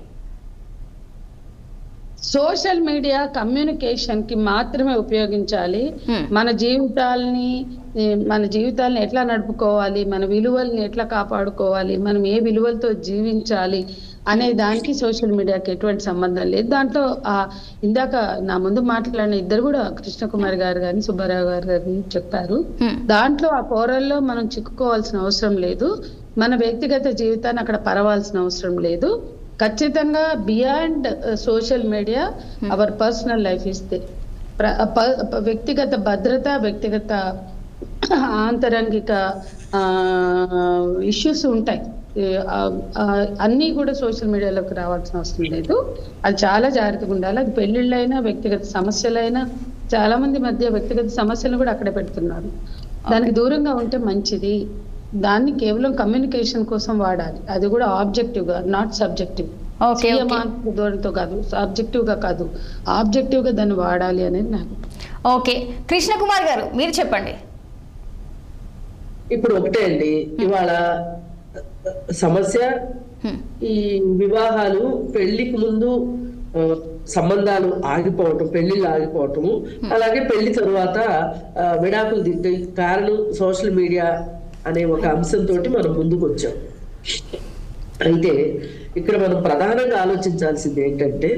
సోషల్ మీడియా కమ్యూనికేషన్ కి మాత్రమే ఉపయోగించాలి. మన జీవితాల్ని ఎట్లా నడుపుకోవాలి, మన విలువల్ని ఎట్లా కాపాడుకోవాలి, మనం ఏ విలువలతో జీవించాలి అనే దానికి సోషల్ మీడియాకి ఎటువంటి సంబంధం లేదు. దాంట్లో ఇందాక నా ముందు మాట్లాడిన ఇద్దరు కూడా, కృష్ణకుమారి గారు కానీ సుబ్బారావు గారు కానీ చెప్పారు. దాంట్లో ఆ పోరల్లో మనం చిక్కుకోవాల్సిన అవసరం లేదు. మన వ్యక్తిగత జీవితాన్ని అక్కడ పరవాల్సిన అవసరం లేదు. ఖచ్చితంగా beyond social media our personal life ఇస్తే వ్యక్తిగత భద్రత, వ్యక్తిగత ఆంతరంగిక ఇష్యూస్ ఉంటాయి. అన్నీ కూడా సోషల్ మీడియాలోకి రావాల్సిన అవసరం లేదు. అది చాలా జాగ్రత్తగా ఉండాలి. అది పెళ్లిళ్ళైనా, వ్యక్తిగత సమస్యలైనా, చాలా మంది మధ్య వ్యక్తిగత సమస్యలు కూడా అక్కడే పెడుతున్నారు. దానికి దూరంగా ఉంటే మంచిది. దాన్ని కేవలం కమ్యూనికేషన్ కోసం వాడాలి. అది కూడా ఆబ్జెక్టివ్ గా, నాట్ సబ్జెక్టివ్. ధోరణితో కాదు, సబ్జెక్టివ్ గా కాదు, ఆబ్జెక్టివ్ గా దాన్ని వాడాలి అనేది నాకు. ఓకే, కృష్ణకుమార్ గారు మీరు చెప్పండి. ఇప్పుడు ఒకటే అండి, ఇవాళ సమస్య ఈ వివాహాలు, పెళ్లికి ముందు సంబంధాలు ఆగిపోవటం, పెళ్లిళ్ళు ఆగిపోవటం, అలాగే పెళ్లి తరువాత విడాకులు దిద్దే కారణం సోషల్ మీడియా అనే ఒక అంశంతో మనం ముందుకు వచ్చాం. అయితే ఇక్కడ మనం ప్రధానంగా ఆలోచించాల్సింది ఏంటంటే,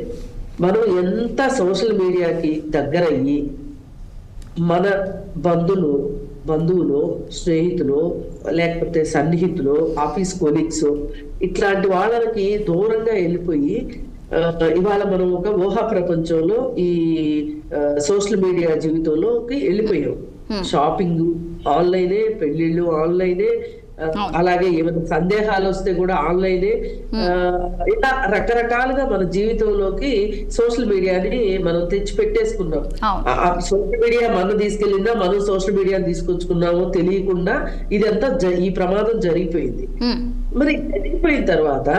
మనం ఎంత సోషల్ మీడియాకి దగ్గరయ్యి మన బంధువులు, స్నేహితులు, లేకపోతే సన్నిహితులు, ఆఫీస్ కొలీగ్స్, ఇట్లాంటి వాళ్ళకి దూరంగా వెళ్ళిపోయి ఇవాళ మనం ఒక ఊహా ప్రపంచంలో ఈ సోషల్ మీడియా జీవితంలోకి వెళ్ళిపోయాం. షాపింగ్ ఆన్లైనే, పెళ్లిళ్ళు ఆన్లైనే, అలాగే ఏమైనా సందేహాలు వస్తే కూడా ఆన్లైనే. ఇలా రకరకాలుగా మన జీవితంలోకి సోషల్ మీడియాని మనం తెచ్చి పెట్టేసుకున్నాం. సోషల్ మీడియా మనం తీసుకెళ్ళిందా, మనం సోషల్ మీడియాని తీసుకొచ్చుకున్నామో తెలియకుండా ఇదంతా ఈ ప్రమాదం జరిగిపోయింది. మరి జరిగిపోయిన తర్వాత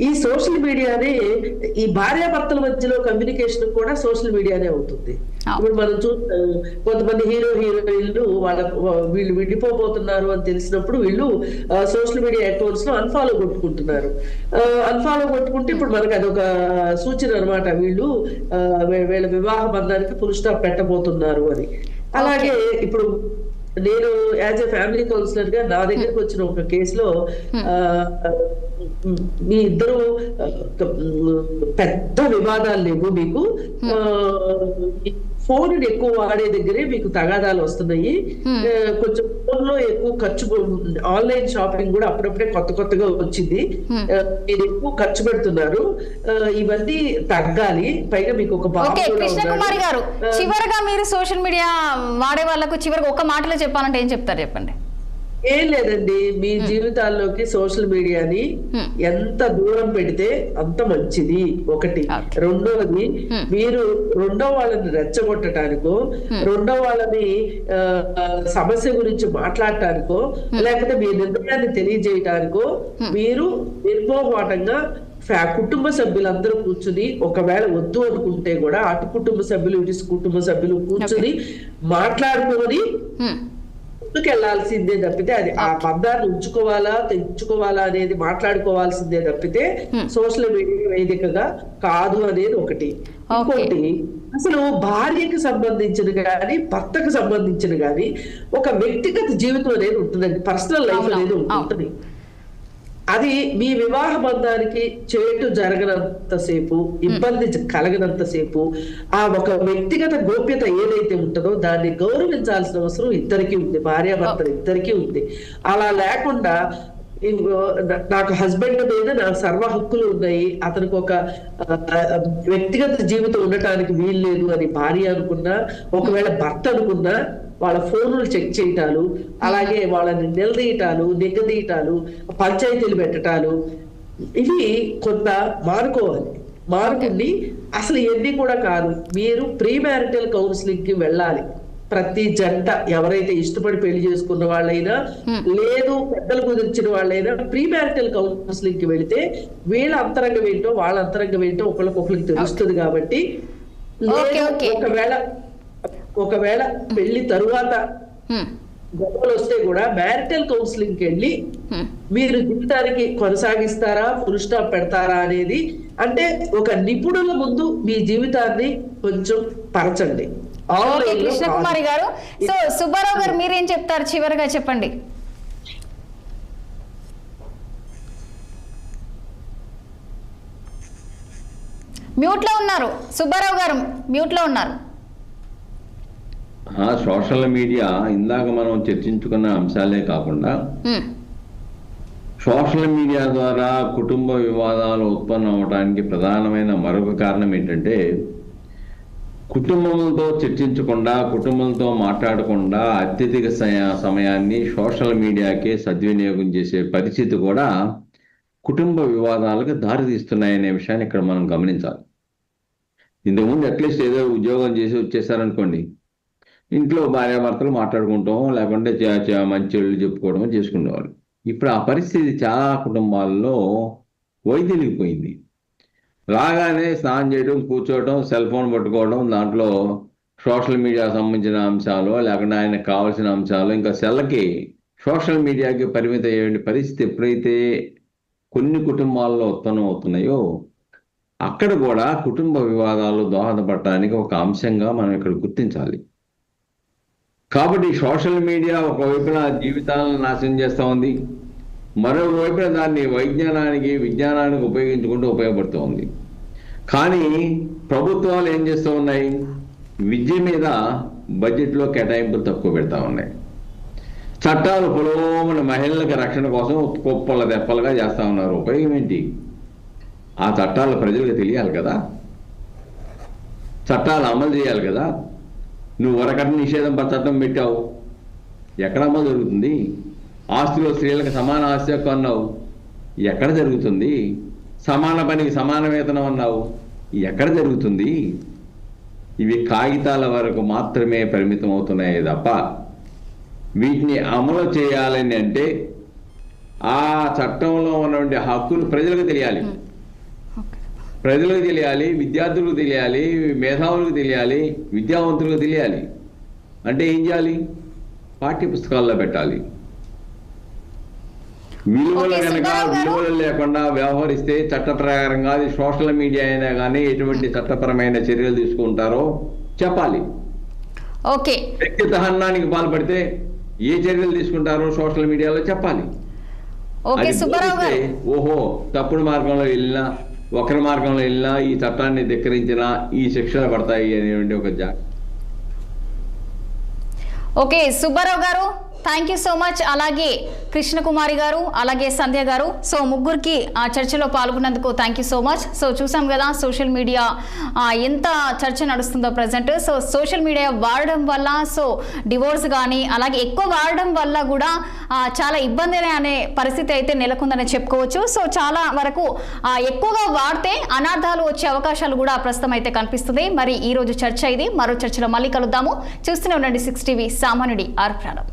ఈ సోషల్ మీడియానే ఈ భార్యాభర్తల మధ్యలో కమ్యూనికేషన్ కూడా సోషల్ మీడియానే అవుతుంది. ఇప్పుడు మనం చూస్తాం కొంతమంది హీరోయిన్లు వీళ్ళు విడిపోబోతున్నారు అని తెలిసినప్పుడు వీళ్ళు సోషల్ మీడియా అకౌంట్స్ లో అన్ఫాలో కొట్టుకుంటున్నారు. అన్ఫాలో కొట్టుకుంటే ఇప్పుడు మనకు అదొక సూచన అనమాట, వీళ్ళు వీళ్ళ వివాహ బంధానికి ఫుల్ స్టాప్ పెట్టబోతున్నారు అని. అలాగే ఇప్పుడు నేను యాజ్ ఎ ఫ్యామిలీ కౌన్సిలర్ గా నా దగ్గరకు వచ్చిన ఒక కేసులో మీ ఇద్దరు పెద్ద వివాదాలు లేవు, మీకు ఫోన్ ఎక్కువ వాడే దగ్గరే మీకు తగాదాలు వస్తున్నాయి, కొంచెం ఫోన్ లో ఎక్కువ ఖర్చు, ఆన్లైన్ షాపింగ్ కూడా అప్పుడప్పుడే కొత్తగా వచ్చింది, మీరు ఎక్కువ ఖర్చు పెడుతున్నారు, ఇవన్నీ తగ్గాలి, పైగా మీకు ఒక కృష్ణకుమారి గారు చివరగా మీరు సోషల్ మీడియా వాడే వాళ్ళకు చివరికి ఒక మాటలో చెప్పాలంటే ఏం చెప్తారు చెప్పండి? ఏం లేదండి, మీ జీవితాల్లోకి సోషల్ మీడియాని ఎంత దూరం పెడితే అంత మంచిది ఒకటి. రెండోది, మీరు రెండో వాళ్ళని రెచ్చగొట్టడానికో, రెండో వాళ్ళని సమస్య గురించి మాట్లాడటానికో, లేకపోతే మీ నిర్ణయాన్ని తెలియజేయటానికో మీరు నిర్మోహమాటంగా కుటుంబ సభ్యులందరూ కూర్చుని ఒకవేళ వద్దు అనుకుంటే కూడా అటు కుటుంబ సభ్యులు ఇటు కుటుంబ సభ్యులు కూర్చుని మాట్లాడుకొని ముందుకెళ్లాల్సిందే తప్పితే, అది ఆ బంధాన్ని ఉంచుకోవాలా తెంచుకోవాలా అనేది మాట్లాడుకోవాల్సిందే తప్పితే సోషల్ మీడియా వేదికగా కాదు అనేది ఒకటి. ఇంకోటి, అసలు భార్యకి సంబంధించిన కానీ భర్తకు సంబంధించిన కానీ ఒక వ్యక్తిగత జీవితం అనేది ఉంటుందండి, పర్సనల్ లైఫ్ అనేది ఉంటుంది. అది మీ వివాహ బంధానికి చేటు జరగనంతసేపు, ఇబ్బంది కలగనంతసేపు ఆ ఒక వ్యక్తిగత గోప్యత ఏదైతే ఉంటుందో దాన్ని గౌరవించాల్సిన అవసరం ఇద్దరికీ ఉంది, భార్యాభర్తలు ఇద్దరికీ ఉంది. అలా లేకుండా నాకు హస్బెండ్ మీద నాకు సర్వ హక్కులు ఉన్నాయి, అతనికి ఒక వ్యక్తిగత జీవితం ఉండటానికి వీలు లేదు అని భార్య అనుకున్నా, ఒకవేళ భర్త అనుకున్నా వాళ్ళ ఫోన్లు చెక్ చేయటాలు, అలాగే వాళ్ళని నిలదీయటాలు, నిగ్గదీయటాలు, పంచాయతీలు పెట్టటాలు, ఇవి కొంత మారుకోండి. అసలు ఇవన్నీ కూడా కాదు, మీరు ప్రీ మ్యారిటల్ కౌన్సిలింగ్ కి వెళ్ళాలి. ప్రతి జంట ఎవరైతే ఇష్టపడి పెళ్లి చేసుకున్న వాళ్ళైనా లేదు పెద్దలు కుదిర్చిన వాళ్ళైనా ప్రీ మ్యారిటల్ కౌన్సిలింగ్ కి వెళితే వీళ్ళ అంతరంగం ఏంటో వాళ్ళ అంతరంగం ఏంటో ఒకళ్ళకొకరికి తెలుస్తుంది. కాబట్టి ఒకవేళ పెళ్లి తరువాత గొడవలు వస్తే కూడా మ్యారిటల్ కౌన్సిలింగ్ కి వెళ్ళి మీరు జీవితానికి కొనసాగిస్తారా, ఫుల్ స్టాప్ పెడతారా అనేది, అంటే ఒక నిపుణుల ముందు మీ జీవితాన్ని కొంచెం పరచండి. కృష్ణకుమారి గారు, సో సుబ్బారావు గారు మీరేం చెప్తారు చివరిగా చెప్పండి? మ్యూట్ లో ఉన్నారు సుబ్బారావు గారు, మ్యూట్ లో ఉన్నారు. సోషల్ మీడియా ఇందాక మనం చర్చించుకున్న అంశాలే కాకుండా సోషల్ మీడియా ద్వారా కుటుంబ వివాదాలు ఉత్పన్నం అవడానికి ప్రధానమైన మరొక కారణం ఏంటంటే, కుటుంబంతో చర్చించకుండా, కుటుంబంతో మాట్లాడకుండా అత్యధిక సమయాన్ని సోషల్ మీడియాకే సద్వినియోగం చేసే పరిస్థితి కూడా కుటుంబ వివాదాలకు దారితీస్తున్నాయనే విషయాన్ని ఇక్కడ మనం గమనించాలి. ఇంతకుముందు అట్లీస్ట్ ఏదో ఉద్యోగం చేసి వచ్చేసారనుకోండి, ఇంట్లో భార్యాభర్తలు మాట్లాడుకుంటాం, లేకుంటే మంచి చెప్పుకోవడం చేసుకునేవాళ్ళు. ఇప్పుడు ఆ పరిస్థితి చాలా కుటుంబాల్లో వైదొలిగిపోయింది. రాగానే స్నానం చేయడం, కూర్చోవడం, సెల్ ఫోన్ పట్టుకోవడం, దాంట్లో సోషల్ మీడియా సంబంధించిన అంశాలు, లేకుండా ఆయనకు కావాల్సిన అంశాలు, ఇంకా సెల్లకి సోషల్ మీడియాకి పరిమిత అయ్యే పరిస్థితి ఎప్పుడైతే కొన్ని కుటుంబాల్లో ఉత్పన్నం అవుతున్నాయో అక్కడ కూడా కుటుంబ వివాదాలు దోహదపడటానికి ఒక అంశంగా మనం ఇక్కడ గుర్తించాలి. కాబట్టి సోషల్ మీడియా ఒకవైపున జీవితాలను నాశనం చేస్తూ ఉంది, మరోవైపున దాన్ని విజ్ఞానానికి ఉపయోగపడుతూ ఉంది. కానీ ప్రభుత్వాలు ఏం చేస్తూ ఉన్నాయి? విద్య మీద బడ్జెట్లో కేటాయింపులు తక్కువ పెడతా ఉన్నాయి. చట్టాలు పొలవమైన మహిళలకు రక్షణ కోసం కుప్పల దెప్పలుగా చేస్తూ ఉన్నారు. ఉపయోగం ఏంటి? ఆ చట్టాలు ప్రజలకు తెలియాలి కదా, చట్టాలు అమలు చేయాలి కదా. నువ్వు వరకట్న నిషేధం చట్టం పెట్టావు, ఎక్కడమ్మా జరుగుతుంది? ఆస్తిలో స్త్రీలకు సమాన ఆస్తి హక్కు అన్నావు, ఎక్కడ జరుగుతుంది? సమాన పనికి సమాన వేతనం అన్నావు, ఎక్కడ జరుగుతుంది? ఇవి కాగితాల వరకు మాత్రమే పరిమితం అవుతున్నాయి తప్ప వీటిని అమలు చేయాలని అంటే ఆ చట్టంలో ఉన్నటువంటి హక్కులు ప్రజలకు తెలియాలి, ప్రజలకు తెలియాలి, విద్యార్థులకు తెలియాలి, మేధావులకు తెలియాలి, విద్యావంతులకు తెలియాలి. అంటే ఏం చేయాలి? పాఠ్య పుస్తకాల్లో పెట్టాలి. విలువలు కనుక విలువలు లేకుండా వ్యవహరిస్తే చట్ట ప్రకారంగా అది సోషల్ మీడియా అయినా కానీ ఎటువంటి చట్టపరమైన చర్యలు తీసుకుంటారో చెప్పాలి. ఓకే, వ్యక్తి దహనానికి పాల్పడితే ఏ చర్యలు తీసుకుంటారో సోషల్ మీడియాలో చెప్పాలి. ఓకే సుబ్బారావు గారు, ఓహో తప్పుడు మార్గంలో వెళ్ళినా, ఒకరి మార్గంలో వెళ్ళినా, ఈ చట్టాన్ని ధిక్కరించినా ఈ శిక్షలు పడతాయి అనేటువంటి ఒక ఓకే సుబ్బారావు గారు, థ్యాంక్ యూ సో మచ్. అలాగే కృష్ణకుమారి గారు, అలాగే సంధ్య గారు, సో ముగ్గురికి ఆ చర్చలో పాల్గొన్నందుకు thank you so much. So చూసాం కదా సోషల్ మీడియా ఎంత చర్చ నడుస్తుందో ప్రజెంట్. సో సోషల్ మీడియా వాడడం వల్ల సో డివోర్స్ కానీ అలాగే ఎక్కువ వాడడం వల్ల కూడా చాలా ఇబ్బంది అనే పరిస్థితి అయితే నెలకొందని చెప్పుకోవచ్చు. సో చాలా వరకు ఎక్కువగా వాడితే అనార్థాలు వచ్చే అవకాశాలు కూడా ప్రస్తుతం అయితే కనిపిస్తుంది. మరి ఈ రోజు చర్చ ఇది. మరో చర్చలో మళ్ళీ కలుద్దాము. చూస్తూనే ఉండండి 6 టీవీ, సామాన్యుడి ఆర్ ప్రాణం.